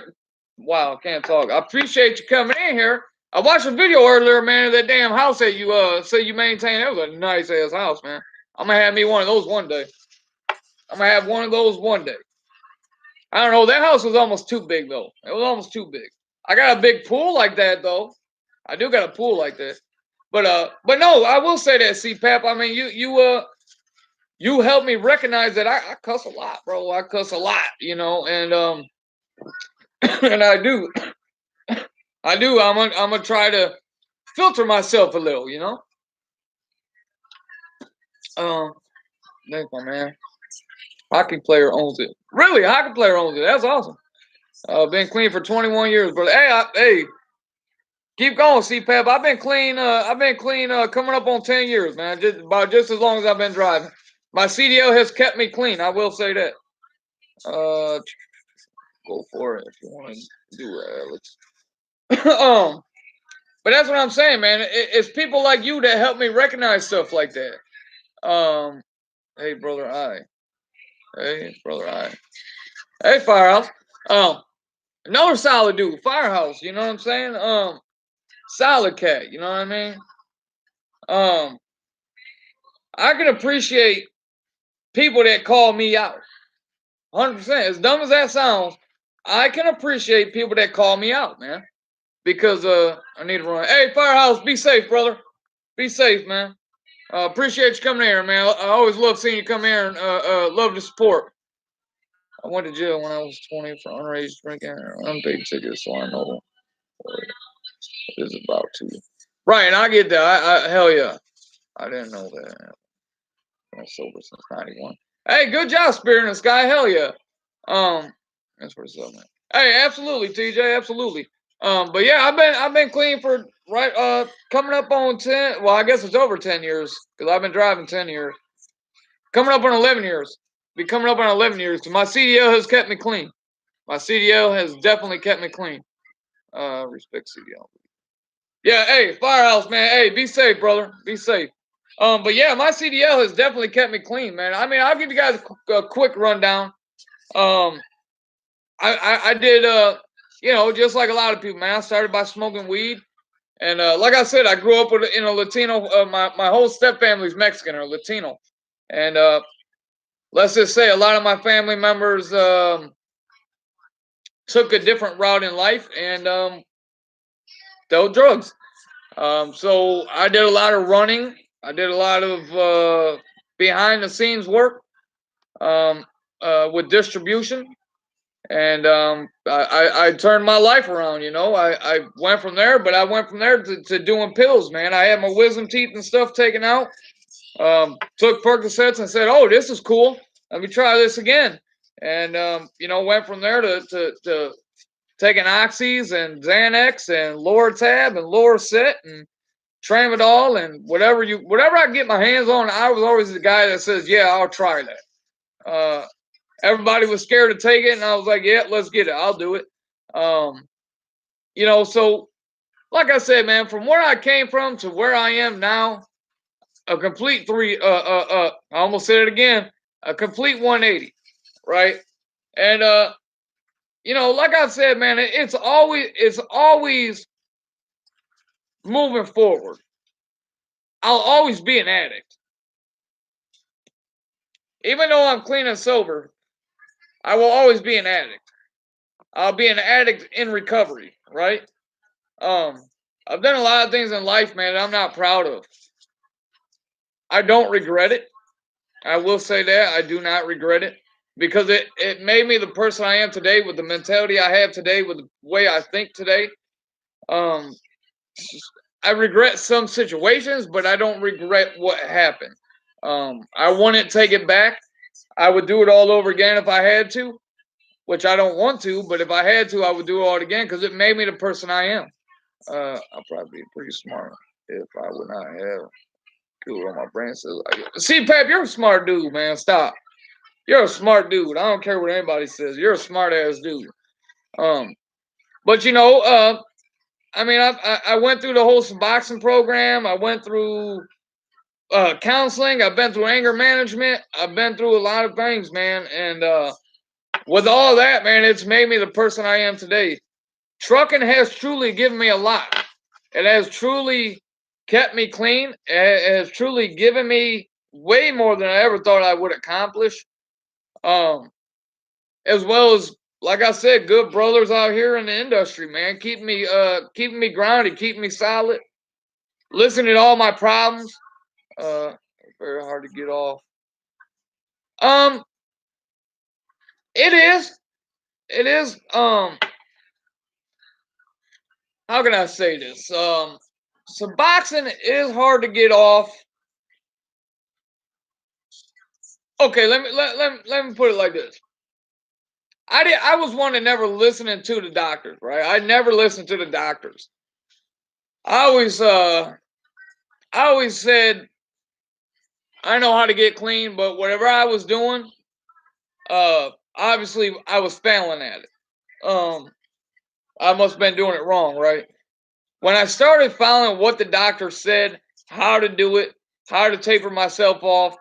Wow, can't talk. I appreciate you coming in here. I watched a video earlier, man, of that damn house that you say you maintain. That was a nice ass house, man. I'm gonna have me one of those one day. I'm gonna have one of those one day. I don't know. That house was almost too big though. It was almost too big. I got a big pool like that though. I do got a pool like that. But no, I will say that, CPAP. I mean, you helped me recognize that I cuss a lot, bro. I cuss a lot, and and I do. I do. I'm gonna try to filter myself a little, Thanks, my man. Hockey player owns it. Really, hockey player owns it. That's awesome. Been clean for 21 years, but hey, keep going, CPAP. I've been clean. Coming up on 10 years, man. Just as long as I've been driving. My CDL has kept me clean. I will say that. Go for it if you want to do it, Alex. But that's what I'm saying, man. It's people like you that help me recognize stuff like that. Hey, brother, Hey, brother, Hey, Firehouse. Another solid dude, Firehouse. You know what I'm saying? Solid cat. You know what I mean? I can appreciate people that call me out. 100%. As dumb as that sounds, I can appreciate people that call me out, man. Because I need to run. Hey, Firehouse, be safe, brother. Be safe, man. Appreciate you coming here, man. I always love seeing you come here and love the support. I went to jail when I was 20 for underage drinking and unpaid tickets, so I know what it is about to. Right, and I get that. I hell yeah. I didn't know that. I've been sober since 91. Hey, good job, Spirit in the Sky. Hell yeah. That's what's up, man. Hey, absolutely, TJ, absolutely. But yeah, I've been clean for coming up on 10. Well, I guess it's over 10 years because I've been driving 10 years. Coming up on 11 years. Be coming up on 11 years because my CDL has kept me clean. My CDL has definitely kept me clean. Respect CDL. Yeah, hey, Firehouse, man. Hey, be safe, brother. Be safe. But yeah, my CDL has definitely kept me clean, man. I mean, I'll give you guys a quick rundown. I did, just like a lot of people, man. I started by smoking weed. And like I said, I grew up in a Latino. My whole step family's Mexican or Latino. And let's just say a lot of my family members took a different route in life and dealt drugs. So I did a lot of running. I did a lot of behind the scenes work with distribution. And I turned my life around, I went from there, but I went from there to doing pills, man. I had my wisdom teeth and stuff taken out. Took Percocets and said, oh, this is cool. Let me try this again. And, went from there to taking Oxys and Xanax and Loratab and Loracet and Tramadol and whatever I get my hands on. I was always the guy that says, yeah, I'll try that. Everybody was scared to take it, and I was like, yeah, let's get it. I'll do it. So like I said, man, from where I came from to where I am now, a complete I almost said it again, a complete 180, right? And like I said, man, it's always moving forward. I'll always be an addict. Even though I'm clean and sober, I will always be an addict. I'll be an addict in recovery, right? I've done a lot of things in life, man, that I'm not proud of. I don't regret it. I will say that I do not regret it because it made me the person I am today with the mentality I have today, with the way I think today. Um, I regret some situations, but I don't regret what happened. I wouldn't take it back. I would do it all over again if I had to, which I don't want to, but if I had to, I would do it all again because it made me the person I am. I'll probably be pretty smart if I would not have cool on my brain says. See, Pep, you're a smart dude, man. Stop. You're a smart dude. I don't care what anybody says. You're a smart ass dude. Um, but I mean, I went through the whole boxing program. I went through counseling. I've been through anger management. I've been through a lot of things, man. And with all that, man, it's made me the person I am today. Trucking has truly given me a lot. It has truly kept me clean. It has truly given me way more than I ever thought I would accomplish. Um, as well as, like I said, good brothers out here in the industry, man, keeping me grounded, keeping me solid, listening to all my problems. Very hard to get off. Um, it is. It is. How can I say this? So boxing is hard to get off. Okay, let me put it like this. I was one that never listening to the doctors, right? I never listened to the doctors. I always I always said I know how to get clean, but whatever I was doing, obviously I was failing at it. I must have been doing it wrong, right? When I started following what the doctor said, how to do it, how to taper myself off,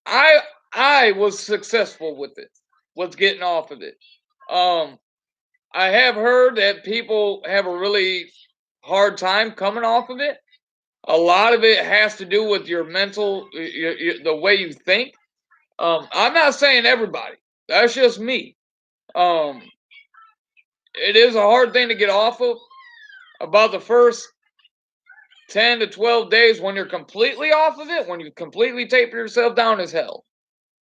I I was successful with it, was getting off of it. Um, I have heard that people have a really hard time coming off of it. A lot of it has to do with your mental, the way you think. I'm not saying everybody. That's just me. Um, it is a hard thing to get off of. About the first 10 to 12 days when you're completely off of it, when you completely taper yourself down, is hell.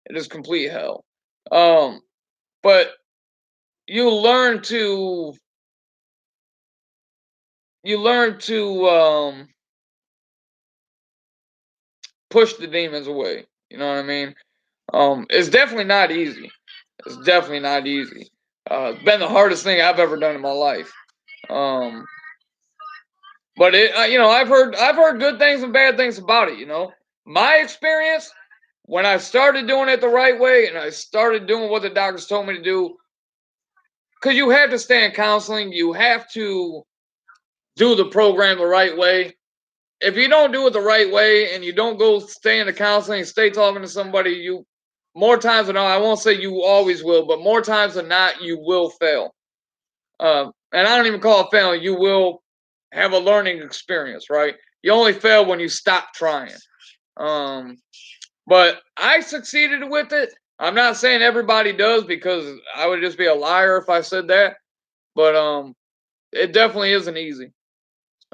It is complete hell. Um, but you learn to you learn to push the demons away. You know what I mean? It's definitely not easy. It's definitely not easy. It's been the hardest thing I've ever done in my life. Um, but I've heard good things and bad things about it. You know, my experience when I started doing it the right way and I started doing what the doctors told me to do, because you have to stay in counseling, you have to do the program the right way. If you don't do it the right way and you don't go stay in the counseling and stay talking to somebody, you more times than not, I won't say you always will, but more times than not, you will fail. And I don't even call it failing. You will have a learning experience, right? You only fail when you stop trying. Um, but I succeeded with it. I'm not saying everybody does because I would just be a liar if I said that. But it definitely isn't easy.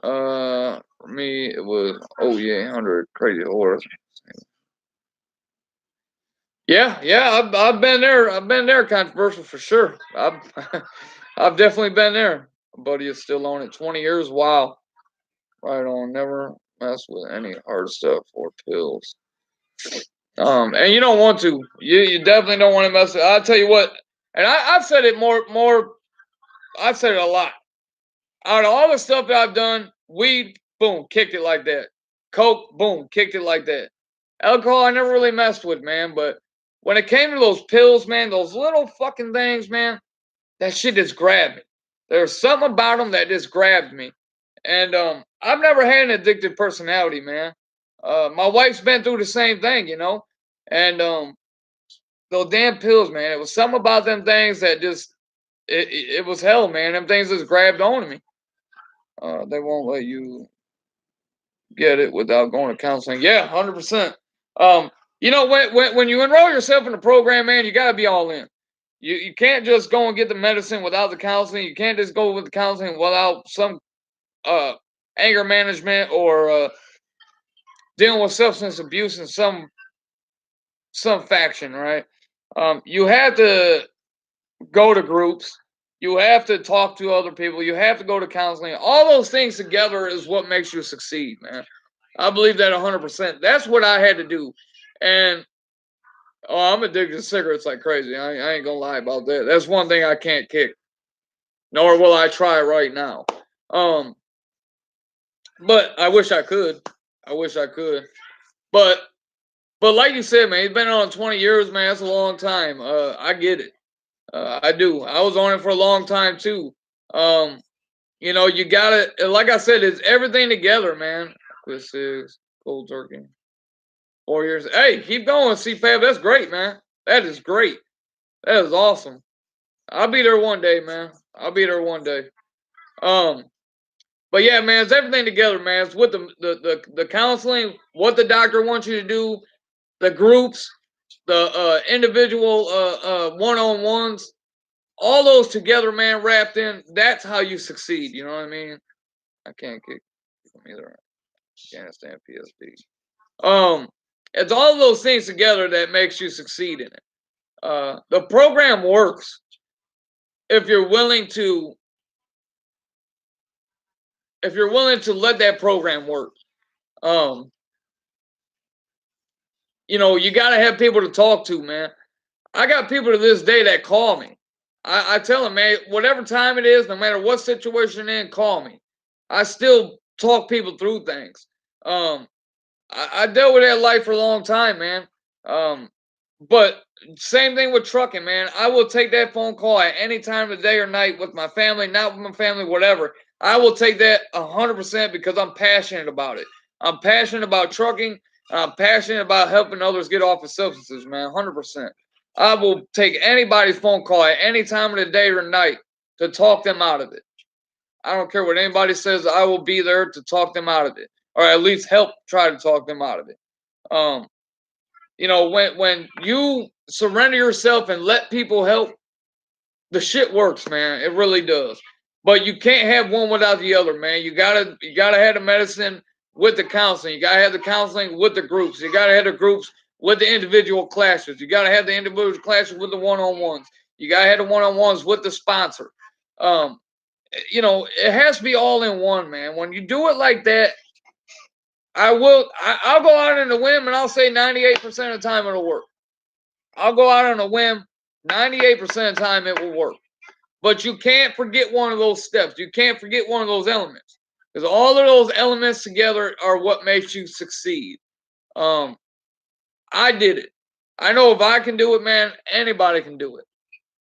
For me, it was yeah, 100 crazy horse. Yeah, I've been there. I've been there, controversial for sure. I've I've definitely been there. My buddy is still on it. 20 years. Wow. Right on. Never mess with any hard stuff or pills. And you don't want to. You definitely don't want to mess with. I'll tell you what. And I've said it more. I've said it a lot. Out of all the stuff that I've done, weed, boom, kicked it like that. Coke, boom, kicked it like that. Alcohol, I never really messed with, man. But when it came to those pills, man, those little fucking things, man, that shit just grabbed me. There's something about them that just grabbed me. And I've never had an addictive personality, man. My wife's been through the same thing, you know. And those damn pills, man. It was something about them things that just it was hell, man. Them things just grabbed onto me. They won't let you get it without going to counseling. Yeah, 100%. Um, when you enroll yourself in the program, man, you gotta be all in. You can't just go and get the medicine without the counseling. You can't just go with the counseling without some anger management or dealing with substance abuse in some faction, right? You have to go to groups. You have to talk to other people. You have to go to counseling. All those things together is what makes you succeed, man. I believe that 100%. That's what I had to do. And I'm addicted to cigarettes like crazy. I ain't gonna lie about that. That's one thing I can't kick, nor will I try right now. Um, but I wish I could. I wish I could. But like you said, man, he's been on 20 years, man. That's a long time. I get it. I do. I was on it for a long time too. Um, you gotta, like I said, it's everything together, man. Quit six, cold turkey, 4 years. Hey, keep going, CPAP. That's great, man. That is great. That is awesome. I'll be there one day, man. I'll be there one day. Um, but yeah, man, it's everything together, man. It's with the counseling, what the doctor wants you to do, the groups, the individual one-on-ones, all those together, man, wrapped in. That's how you succeed. You know what I mean? I can't kick from either. Can't stand PSD. It's all those things together that makes you succeed in it. The program works if you're willing to let that program work. Um, you got to have people to talk to, man. I got people to this day that call me. I tell them, man, whatever time it is, no matter what situation in, call me. I still talk people through things. I dealt with that life for a long time, man. But same thing with trucking, man. I will take that phone call at any time of the day or night with my family, not with my family, whatever. I will take that 100% because I'm passionate about it. I'm passionate about trucking. I'm passionate about helping others get off of substances, man. 100%. I will take anybody's phone call at any time of the day or night to talk them out of it. I don't care what anybody says. I will be there to talk them out of it, or at least help try to talk them out of it. Um, when you surrender yourself and let people help, the shit works, man. It really does. But you can't have one without the other, man. You gotta have the medicine with the counseling. You gotta have the counseling with the groups. You gotta have the groups with the individual classes. You gotta have the individual classes with the one-on-ones. You gotta have the one-on-ones with the sponsor. Um, it has to be all in one, man. When you do it like that, I'll go out on a whim and I'll say 98% of the time it'll work. I'll go out on a whim, 98% of the time it will work. But you can't forget one of those steps. You can't forget one of those elements. Because all of those elements together are what makes you succeed. I did it. I know if I can do it, man, anybody can do it.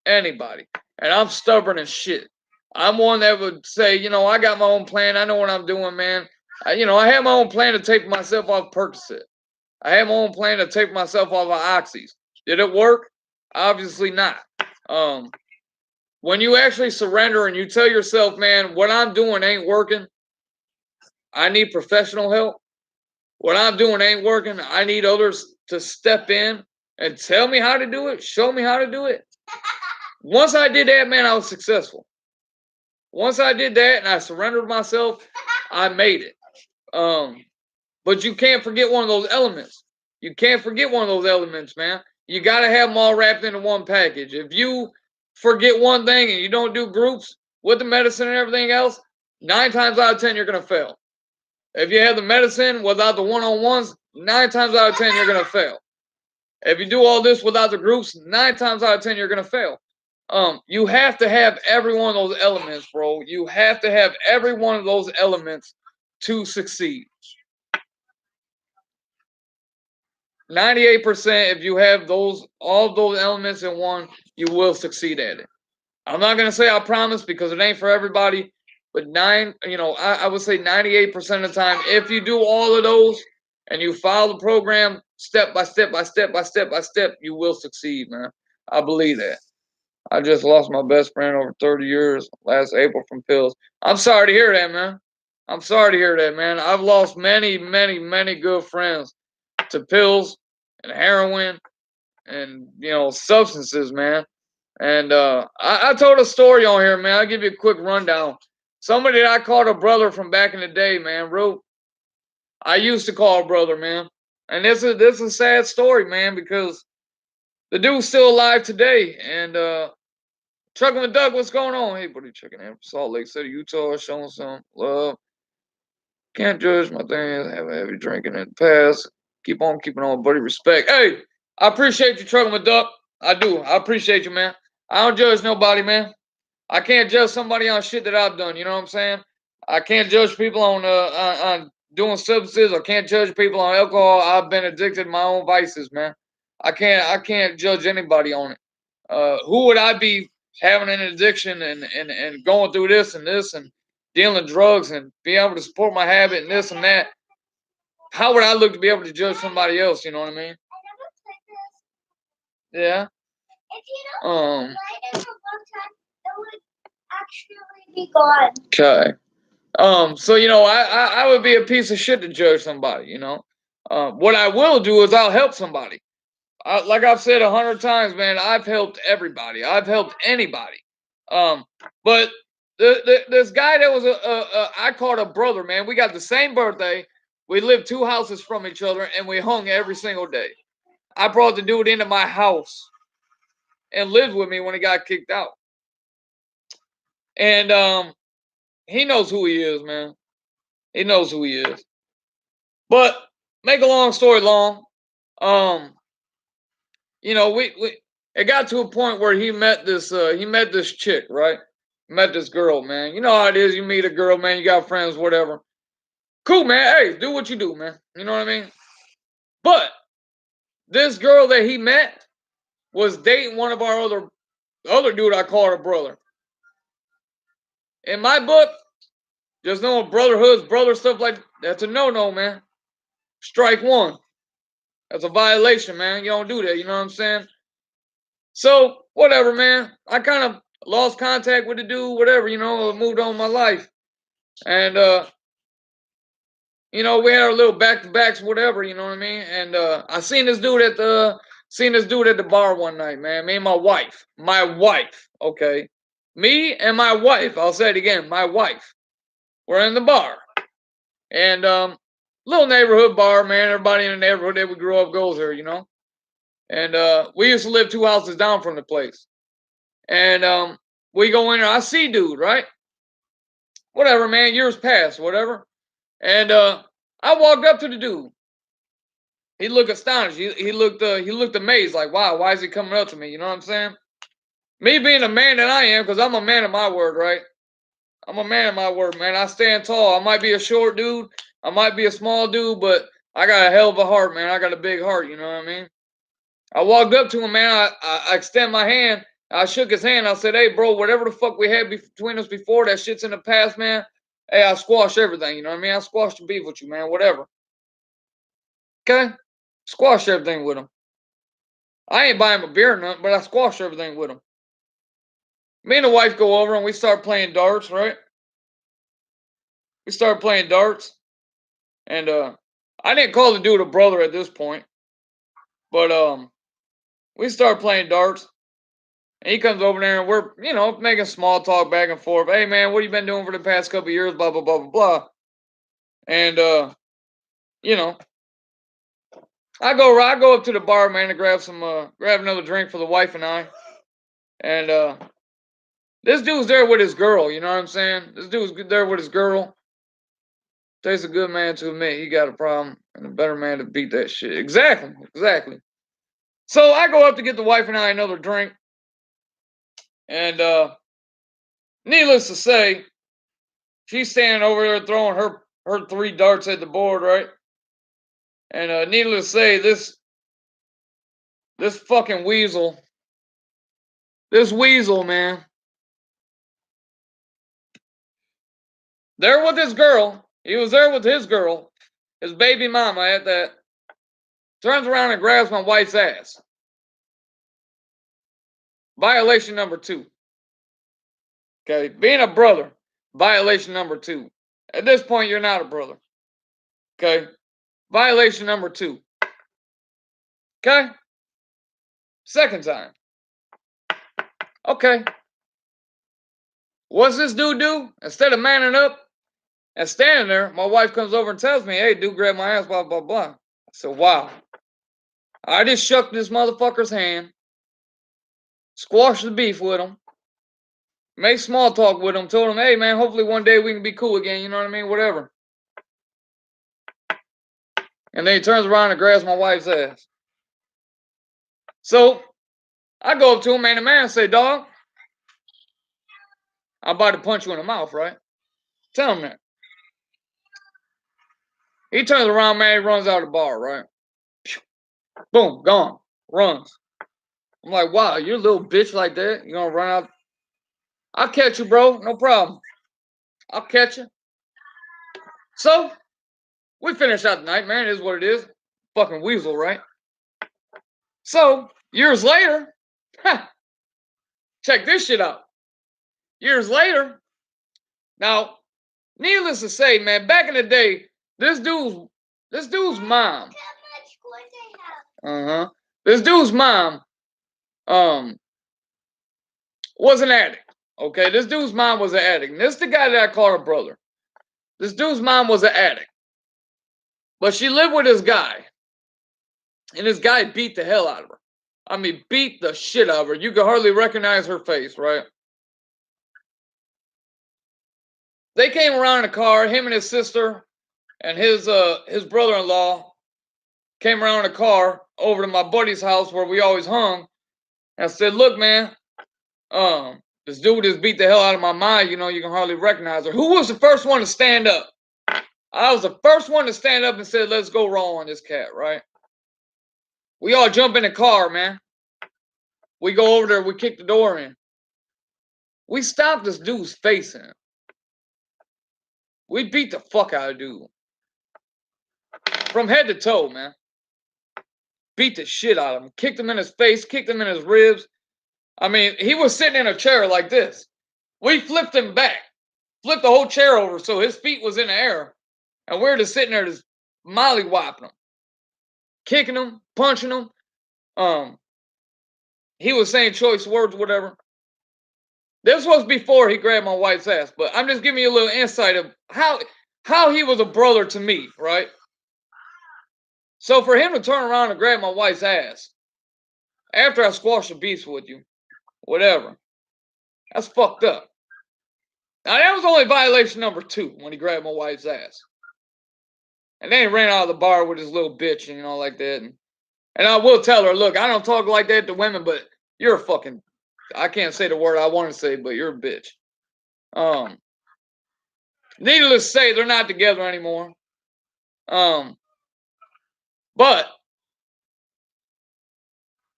Anybody. And I'm stubborn as shit. I'm one that would say, I got my own plan. I know what I'm doing, man. I have my own plan to take myself off Percocet. I have my own plan to take myself off of Oxys. Did it work? Obviously not. When you actually surrender and you tell yourself, man, what I'm doing ain't working, I need professional help. What I'm doing ain't working, I need others to step in and tell me how to do it, show me how to do it. Once I did that, man, I was successful. Once I did that and I surrendered myself, I made it. But you can't forget one of those elements. You can't forget one of those elements, man. You got to have them all wrapped into one package. If you forget one thing and you don't do groups with the medicine and everything else, 9 times out of 10, you're going to fail. If you have the medicine without the one-on-ones, 9 times out of 10, you're going to fail. If you do all this without the groups, 9 times out of 10, you're going to fail. You have to have every one of those elements, bro. You have to have every one of those elements to succeed. 98%, if you have all those elements in one, you will succeed at it. I'm not gonna say I promise because it ain't for everybody, but I would say 98% of the time, if you do all of those and you follow the program step by step by step by step by step, you will succeed, man. I believe that. I just lost my best friend over 30 years last April from pills. I'm sorry to hear that, man. I'm sorry to hear that, man. I've lost many, many, many good friends to pills and heroin and substances, man. And I told a story on here, man. I'll give you a quick rundown. Somebody that I called a brother from back in the day, man, wrote, I used to call a brother, man. And this is a sad story, man, because the dude's still alive today. And Truckin' with Doug, what's going on? Hey, buddy, checking in from Salt Lake City, Utah, showing some love. Can't judge my things, have a heavy drinking in the past. Keep on keeping on, buddy. Respect. Hey, I appreciate you, Truckin' with Doug. I do. I appreciate you, man. I don't judge nobody, man. I can't judge somebody on shit that I've done. You know what I'm saying? I can't judge people on doing substances. I can't judge people on alcohol. I've been addicted to my own vices, man. I can't judge anybody on it. Who would I be having an addiction and going through this and dealing drugs and being able to support my habit and this and that? How would I look to be able to judge somebody else? You know what I mean? Yeah. Um. Actually be gone. Okay. So I would be a piece of shit to judge somebody. What I will do is I'll help somebody. Like I've said 100 times, man, I've helped everybody. I've helped anybody. But this guy that was I called a brother, man. We got the same birthday. We lived 2 houses from each other, and we hung every single day. I brought the dude into my house and lived with me when he got kicked out. And he knows who he is, man. He knows who he is. But make a long story long, um, we it got to a point where he met this chick, right? Met this girl, man. You know how it is. You meet a girl, man. You got friends, whatever. Cool, man. Hey, do what you do, man. You know what I mean? But this girl that he met was dating one of our other dude. I call her brother. In my book, just knowing brotherhoods, brother stuff like that's a no, man. Strike one. That's a violation, man. You don't do that. You know what I'm saying? So whatever, man. I kind of lost contact with the dude, whatever, moved on with my life. And we had our little back to backs, whatever, you know what I mean? And I seen this dude at the bar one night, man. Me and my wife. My wife, okay. Me and my wife, I'll say it again, my wife. We're in the bar. And little neighborhood bar, man. Everybody in the neighborhood that we grew up goes there, And we used to live 2 houses down from the place. And we go in there. I see dude, right? Whatever, man. Years passed, whatever. And I walked up to the dude. He looked astonished. He looked amazed, like, wow, why is he coming up to me? You know what I'm saying? Me being a man that I am, because I'm a man of my word, right? I'm a man of my word, man. I stand tall. I might be a short dude. I might be a small dude, but I got a hell of a heart, man. I got a big heart, you know what I mean? I walked up to him, man. I extend my hand. I shook his hand. I said, hey, bro, whatever the fuck we had between us before, that shit's in the past, man. Hey, I squashed everything, you know what I mean? I squashed the beef with you, man, whatever. Okay? Squashed everything with him. I ain't buying him a beer or nothing, but I squashed everything with him. Me and the wife go over and we start playing darts, right? We start playing darts. And I didn't call the dude a brother at this point. But we start playing darts. And he comes over there and we're, making small talk back and forth. Hey man, what have you been doing for the past couple of years? Blah, blah, blah, blah, blah. And you know, I go up to the bar, man, to grab another drink for the wife and I. And this dude's there with his girl, you know what I'm saying? This dude's there with his girl. Takes a good man to admit he got a problem and a better man to beat that shit. Exactly. So I go up to get the wife and I another drink. And needless to say, she's standing over there throwing her 3 darts at the board, right? And needless to say, this fucking weasel, man, there with his girl. He was there with his girl, his baby mama at that. Turns around and grabs my wife's ass. Violation number 2. Okay, being a brother, violation number 2. At this point, you're not a brother. Okay, violation number 2. Okay, second time. Okay. What's this dude do? Instead of manning up and standing there, my wife comes over and tells me, hey, dude, grab my ass, blah, blah, blah. I said, wow. I just shook this motherfucker's hand, squashed the beef with him, made small talk with him, told him, hey, man, hopefully one day we can be cool again, you know what I mean? Whatever. And then he turns around and grabs my wife's ass. So I go up to him, man, the man say, dog, I'm about to punch you in the mouth, right? Tell him that. He turns around, man, he runs out of the bar, right? Boom, gone. Runs. I'm like, wow, you're a little bitch like that? You gonna run out? I'll catch you, bro. No problem. I'll catch you. So, we finished out the night, man. It is what it is. Fucking weasel, right? So, years later, check this shit out. Years later, now, needless to say, man, back in the day, this dude's mom. This dude's mom, was an addict. Okay, this dude's mom was an addict. And this is the guy that I call her brother. This dude's mom was an addict. But she lived with this guy. And this guy beat the hell out of her. I mean, beat the shit out of her. You could hardly recognize her face, right? They came around in a car, him and his sister and his brother-in-law came around in a car over to my buddy's house where we always hung. And I said, look, man, this dude just beat the hell out of my mind. You know, you can hardly recognize her. Who was the first one to stand up? I was the first one to stand up and said, let's go raw on this cat, right? We all jump in the car, man. We go over there, we kick the door in. We stopped this dude's face in. We beat the fuck out of dude. From head to toe, man. Beat the shit out of him. Kicked him in his face, kicked him in his ribs. I mean, he was sitting in a chair like this. We flipped him back. Flipped the whole chair over so his feet was in the air. And we were just sitting there just mollywopping him. Kicking him, punching him. He was saying choice words, whatever. This was before he grabbed my wife's ass, but I'm just giving you a little insight of how he was a brother to me, right? So for him to turn around and grab my wife's ass after I squashed the beast with you, whatever, that's fucked up. Now that was only violation number 2 when he grabbed my wife's ass. And then he ran out of the bar with his little bitch and like that. And I will tell her, look, I don't talk like that to women, but you're a fucking, I can't say the word I want to say, but you're a bitch. Needless to say, they're not together anymore. But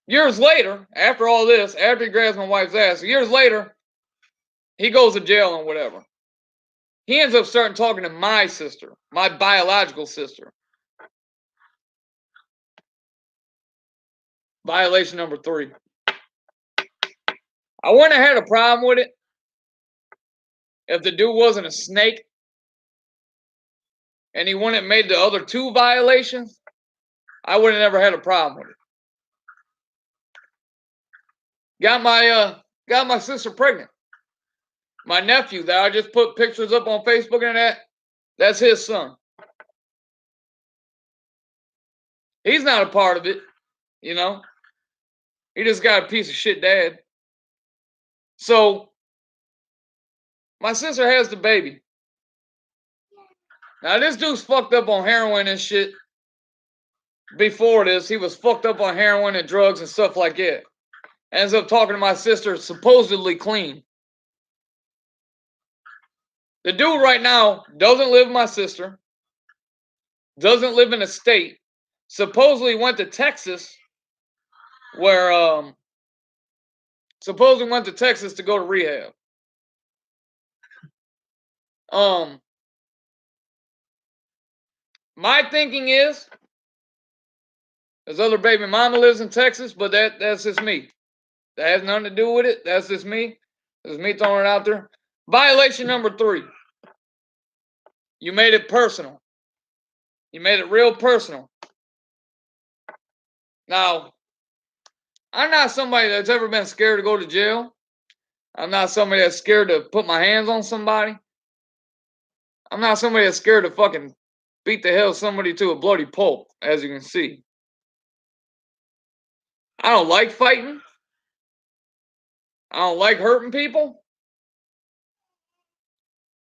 years later, after all this, after he grabs my wife's ass, years later, he goes to jail and whatever. He ends up starting talking to my sister, my biological sister. Violation number 3. I wouldn't have had a problem with it if the dude wasn't a snake and he wouldn't have made the other 2 violations. I would have never had a problem with it. Got my sister pregnant. My nephew that I just put pictures up on Facebook and that's his son. He's not a part of it, you know. He just got a piece of shit dad. So my sister has the baby. Now this dude's fucked up on heroin and shit. Before this, he was fucked up on heroin and drugs and stuff like that. Ends up talking to my sister, supposedly clean. The dude right now doesn't live with my sister. Doesn't live in a state. Supposedly went to Texas, where supposedly went to Texas to go to rehab. My thinking is, his other baby mama lives in Texas, but that's just me. That has nothing to do with it. That's just me. That's me throwing it out there. Violation number 3. You made it personal. You made it real personal. Now, I'm not somebody that's ever been scared to go to jail. I'm not somebody that's scared to put my hands on somebody. I'm not somebody that's scared to fucking beat the hell somebody to a bloody pulp, as you can see. I don't like fighting. I don't like hurting people.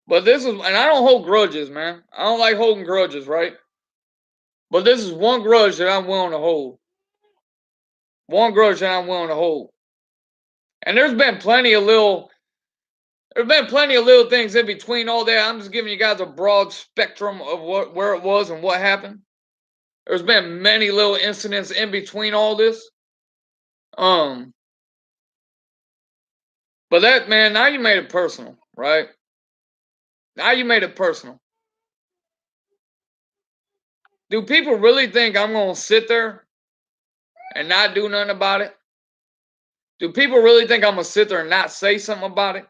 But this is, and I don't hold grudges, man. I don't like holding grudges, right? But this is one grudge that I'm willing to hold. One grudge that I'm willing to hold. And there's been plenty of little things in between all that. I'm just giving you guys a broad spectrum of where it was and what happened. There's been many little incidents in between all this. But that, man, now you made it personal, right? Now you made it personal. Do people really think I'm gonna sit there and not do nothing about it? Do people really think I'm gonna sit there and not say something about it?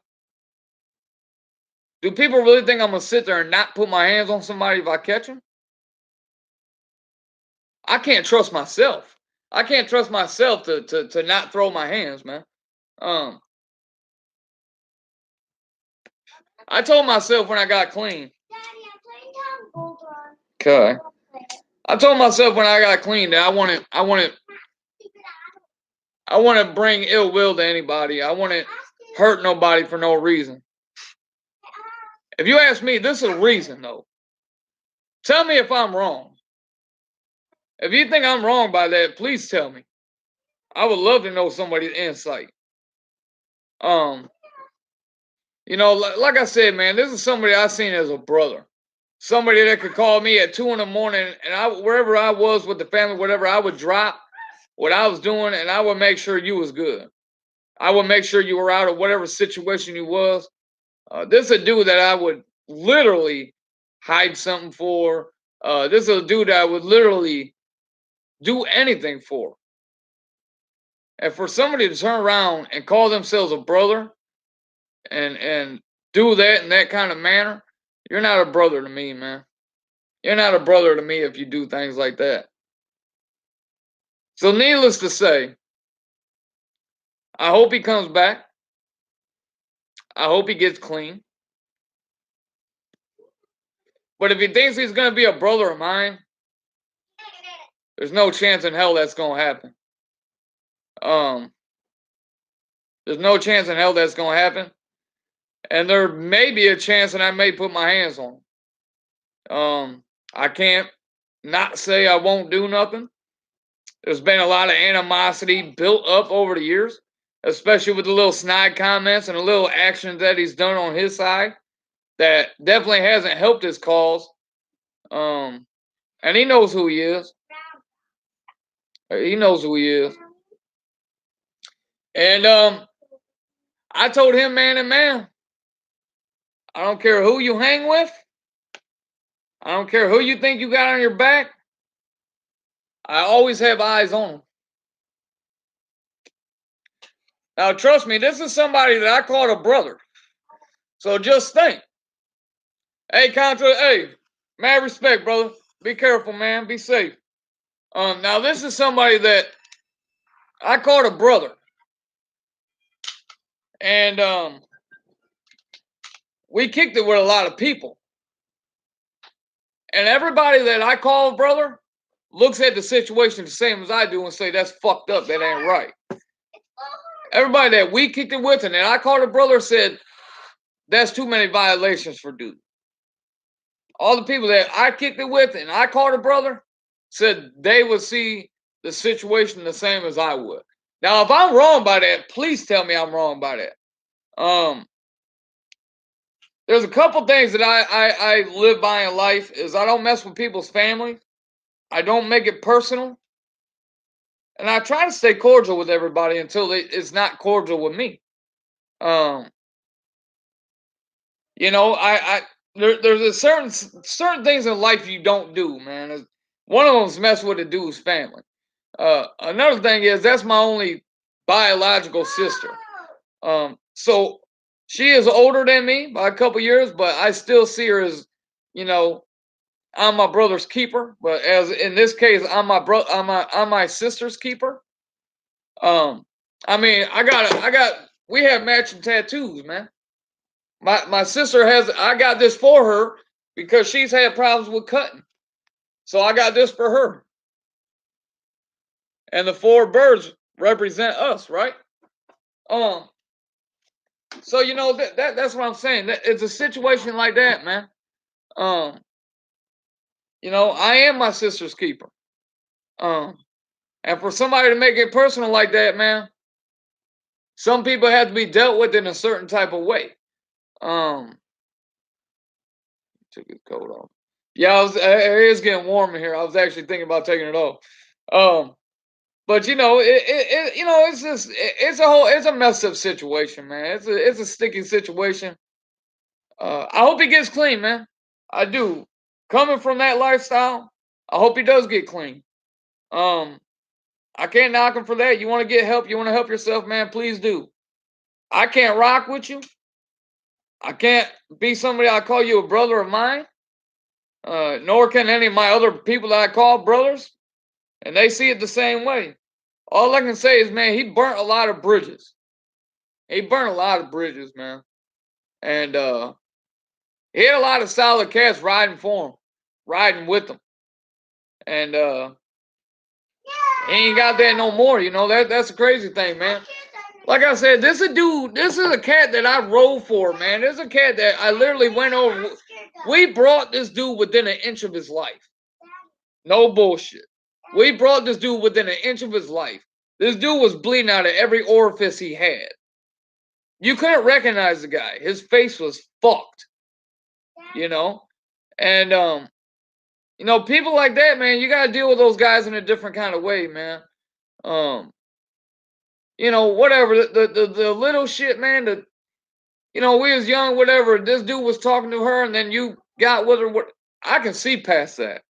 Do people really think I'm gonna sit there and not put my hands on somebody if I catch them? I can't trust myself. I can't trust myself to not throw my hands, man. I told myself when I got clean. Okay. I told myself when I got clean that I want to bring ill will to anybody. I want to hurt nobody for no reason. If you ask me, this is a reason though. Tell me if I'm wrong. If you think I'm wrong by that, please tell me. I would love to know somebody's insight. You know, like I said, man, this is somebody I seen as a brother. Somebody that could call me at 2 in the morning, and wherever I was with the family, whatever, I would drop what I was doing, and I would make sure you was good. I would make sure you were out of whatever situation you was. This is a dude that I would literally hide something for. This is a dude that I would literally do anything for. And for somebody to turn around and call themselves a brother and do that in that kind of manner, you're not a brother to me, man. You're not a brother to me if you do things like that. So needless to say, I hope he comes back. I hope he gets clean. But if he thinks he's going to be a brother of mine, there's no chance in hell that's going to happen. There's no chance in hell that's going to happen. And there may be a chance that I may put my hands on him. I can't not say I won't do nothing. There's been a lot of animosity built up over the years, especially with the little snide comments and the little actions that he's done on his side that definitely hasn't helped his cause. And he knows who he is. He knows who he is. And I told him, man and man, I don't care who you hang with. I don't care who you think you got on your back. I always have eyes on them. Now, trust me, this is somebody that I called a brother. So just think. Hey, Contra, hey, mad respect, brother. Be careful, man. Be safe. Now this is somebody that I called a brother. And we kicked it with a lot of people. And everybody that I call brother looks at the situation the same as I do and say, that's fucked up. That ain't right. Everybody that we kicked it with and that I called a brother said, that's too many violations for dude. All the people that I kicked it with and I called a brother said they would see the situation the same as I would. Now, if I'm wrong by that, please tell me I'm wrong by that. There's a couple things that I live by in life is I don't mess with people's family. I don't make it personal. And I try to stay cordial with everybody until it's not cordial with me. You know, there's a certain things in life you don't do, man. One of them is mess with a dude's family. Another thing is that's my only biological sister. So she is older than me by a couple years, but I still see her as, you know, I'm my brother's keeper. But as in this case, I'm my sister's keeper. I mean, we have matching tattoos, man. My sister I got this for her because she's had problems with cutting. So I got this for her. And the 4 birds represent us, right? So you know that's what I'm saying. It's a situation like that, man. You know, I am my sister's keeper. And for somebody to make it personal like that, man, some people have to be dealt with in a certain type of way. Took his coat off. Yeah, it is getting warm in here. I was actually thinking about taking it off. But you know, you know, it's just it's a messed up situation, man. It's a sticky situation. I hope he gets clean, man. I do. Coming from that lifestyle, I hope he does get clean. I can't knock him for that. You want to get help, you want to help yourself, man, please do. I can't rock with you. I can't be somebody I call you a brother of mine. Nor can any of my other people that I call brothers. And they see it the same way. All I can say is, man, he burnt a lot of bridges. He burnt a lot of bridges, man. And he had a lot of solid cats riding for him, riding with him. And he ain't got that no more, you know. That's a crazy thing, man. Like I said, this is a cat that I rode for, man. This is a cat that I literally went over. We brought this dude within an inch of his life. No bullshit. We brought this dude within an inch of his life. This dude was bleeding out of every orifice he had. You couldn't recognize the guy. His face was fucked. You know? And you know, people like that, man, you gotta deal with those guys in a different kind of way, man. You know, whatever. The little shit, man, you know, we was young, whatever. This dude was talking to her and then you got with her. I can see past that.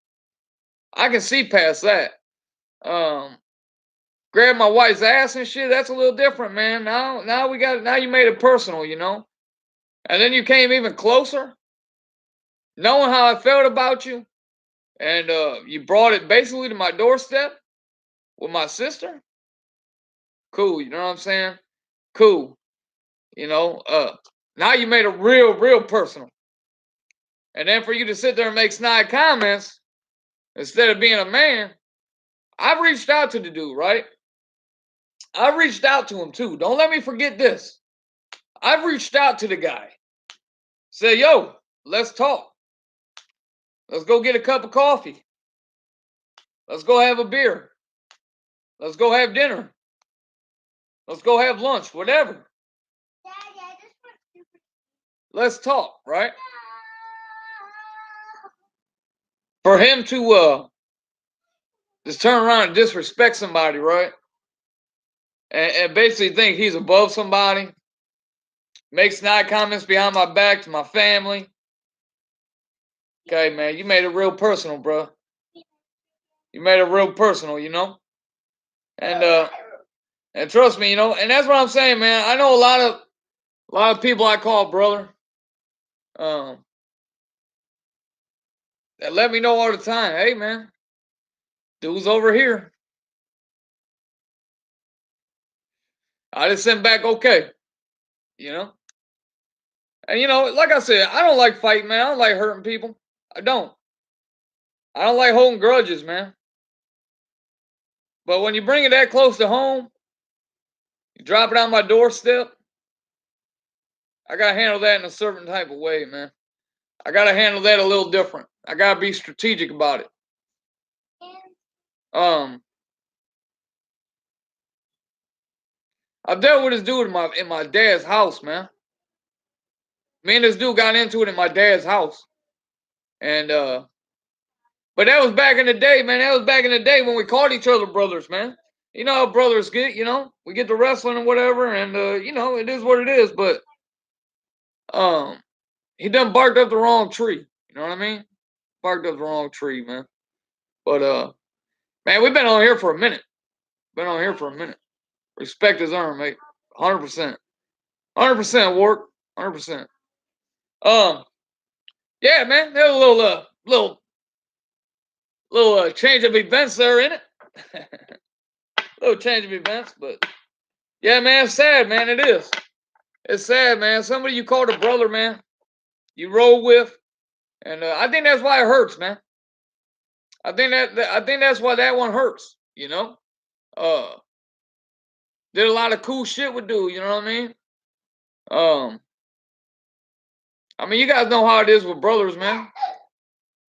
I can see past that. Grab my wife's ass and shit, that's a little different, man. Now you made it personal, you know? And then you came even closer, knowing how I felt about you, and you brought it basically to my doorstep with my sister. Cool, you know what I'm saying? Cool. You know, now you made it real personal. And then for you to sit there and make snide comments instead of being a man, I've reached out to the dude, right? I've reached out to him too. Don't let me forget this. I've reached out to the guy. Say, yo, let's talk. Let's go get a cup of coffee. Let's go have a beer. Let's go have dinner. Let's go have lunch, whatever. Let's talk, right? For him to just turn around and disrespect somebody, right? And basically think he's above somebody. Make snide comments behind my back to my family. Okay, man, you made it real personal, bro. You made it real personal, you know? And trust me, you know, and that's what I'm saying, man. I know a lot of people I call brother. That let me know all the time. Hey, man, dude's over here. I just sent back okay. You know? And you know, like I said, I don't like fighting, man. I don't like hurting people. I don't. I don't like holding grudges, man. But when you bring it that close to home, you drop it on my doorstep, I gotta handle that in a certain type of way, man. I gotta handle that a little different. I gotta be strategic about it. I dealt with this dude in my dad's house, man. Me and this dude got into it in my dad's house. And but that was back in the day, man. That was back in the day when we called each other brothers, man. You know how brothers get, you know? We get to wrestling and whatever, and you know, it is what it is, but he done barked up the wrong tree. You know what I mean? Barked up the wrong tree, man. But man, we've been on here for a minute. Been on here for a minute. Respect is earned, mate. 100%. 100% work. 100%. Yeah, man. There's a little change of events there in it. Little change of events, but yeah, man, it's sad, man. It is. It's sad, man. Somebody you called a brother, man. You roll with, and I think that's why it hurts, man. I think that's why that one hurts. You know, uh, did a lot of cool shit with dude. You know what I mean? Um, I mean, you guys know how it is with brothers, man.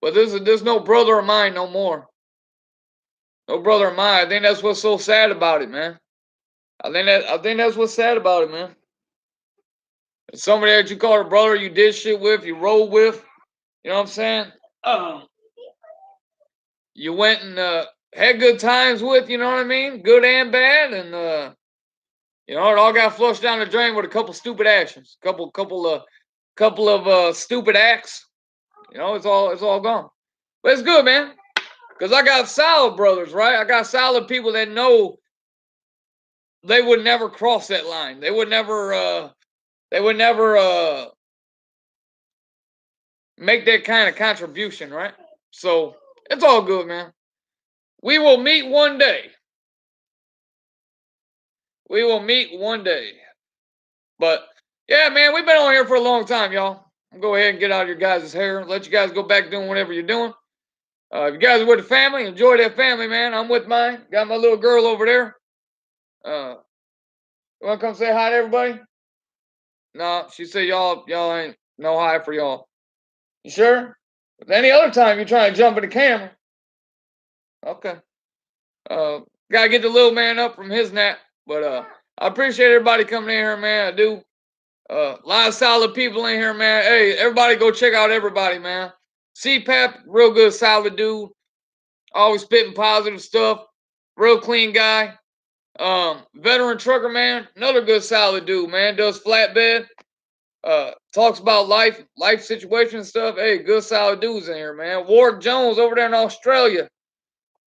But there's no brother of mine no more. No brother of mine. I think that's what's so sad about it, man. I think that's what's sad about it, man. Somebody that you call a brother, you did shit with, you rolled with. You know what I'm saying? Um, you went and had good times with. You know what I mean? Good and bad, and you know it all got flushed down the drain with a couple stupid actions, couple of stupid acts. You know, it's all gone. But it's good, man. Cause I got solid brothers, right? I got solid people that know they would never cross that line. They would never make that kind of contribution, right? So it's all good, man. We will meet one day. We will meet one day. But yeah, man, we've been on here for a long time, y'all. I'll go ahead and get out of your guys' hair. Let you guys go back doing whatever you're doing. If you guys are with the family, enjoy that family, man. I'm with mine. Got my little girl over there. You wanna come say hi to everybody? No, she said y'all ain't no hi for y'all. You sure? If any other time you try to jump in the camera. Okay. Gotta get the little man up from his nap. But I appreciate everybody coming in here, man. I do. A lot of solid people in here, man. Hey, everybody go check out everybody, man. CPAP, real good, solid dude. Always spitting positive stuff. Real clean guy. Veteran trucker, man. Another good, solid dude, man. Does flatbed. Talks about life situation and stuff. Hey, good, solid dudes in here, man. Ward Jones over there in Australia.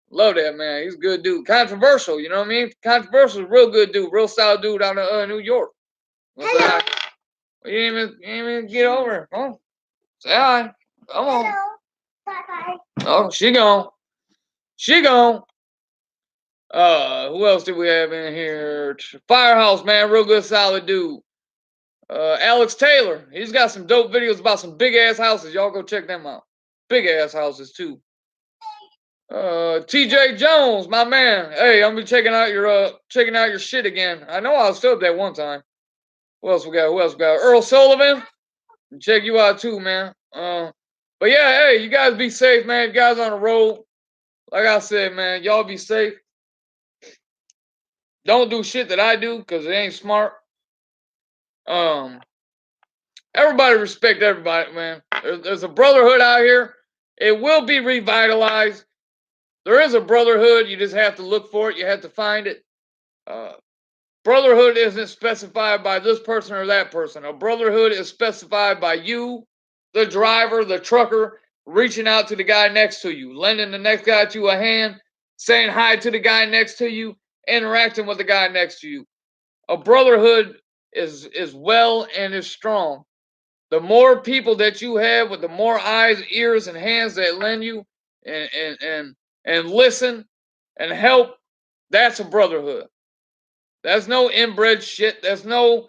Love that, man. He's a good dude. Controversial, you know what I mean? Controversial, real good dude. Real solid dude out of New York. Hello. You didn't even get over. Oh, say hi. Come on. Bye-bye. Oh, she gone. She gone. Who else did we have in here? Firehouse, man. Real good, solid dude. Alex Taylor. He's got some dope videos about some big ass houses. Y'all go check them out. Big ass houses too. TJ Jones, my man. Hey, I'm gonna be checking out your shit again. I know I was subbed that one time. Who else we got? Who else we got? Earl Sullivan. Check you out too, man. But yeah, hey, you guys be safe, man. You guys on the road. Like I said, man, y'all be safe. Don't do shit that I do because it ain't smart. Everybody respect everybody, man. There's a brotherhood out here. It will be revitalized. There is a brotherhood. You just have to look for it. You have to find it. Brotherhood isn't specified by this person or that person. A brotherhood is specified by you, the driver, the trucker, reaching out to the guy next to you, lending the next guy to a hand, saying hi to the guy next to you, interacting with the guy next to you. A brotherhood is well and is strong. The more people that you have with the more eyes, ears, and hands that lend you and listen and help, that's a brotherhood. That's no inbred shit. There's no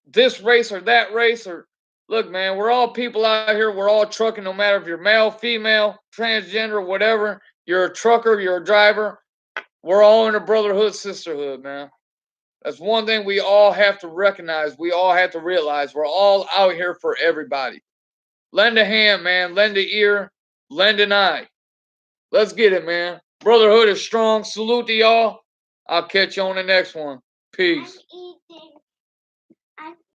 this race or that race or look, man, we're all people out here. We're all trucking, no matter if you're male, female, transgender, whatever. You're a trucker, you're a driver. We're all in a brotherhood, sisterhood, man. That's one thing we all have to recognize. We all have to realize we're all out here for everybody. Lend a hand, man. Lend an ear. Lend an eye. Let's get it, man. Brotherhood is strong. Salute to y'all. I'll catch you on the next one. Peace.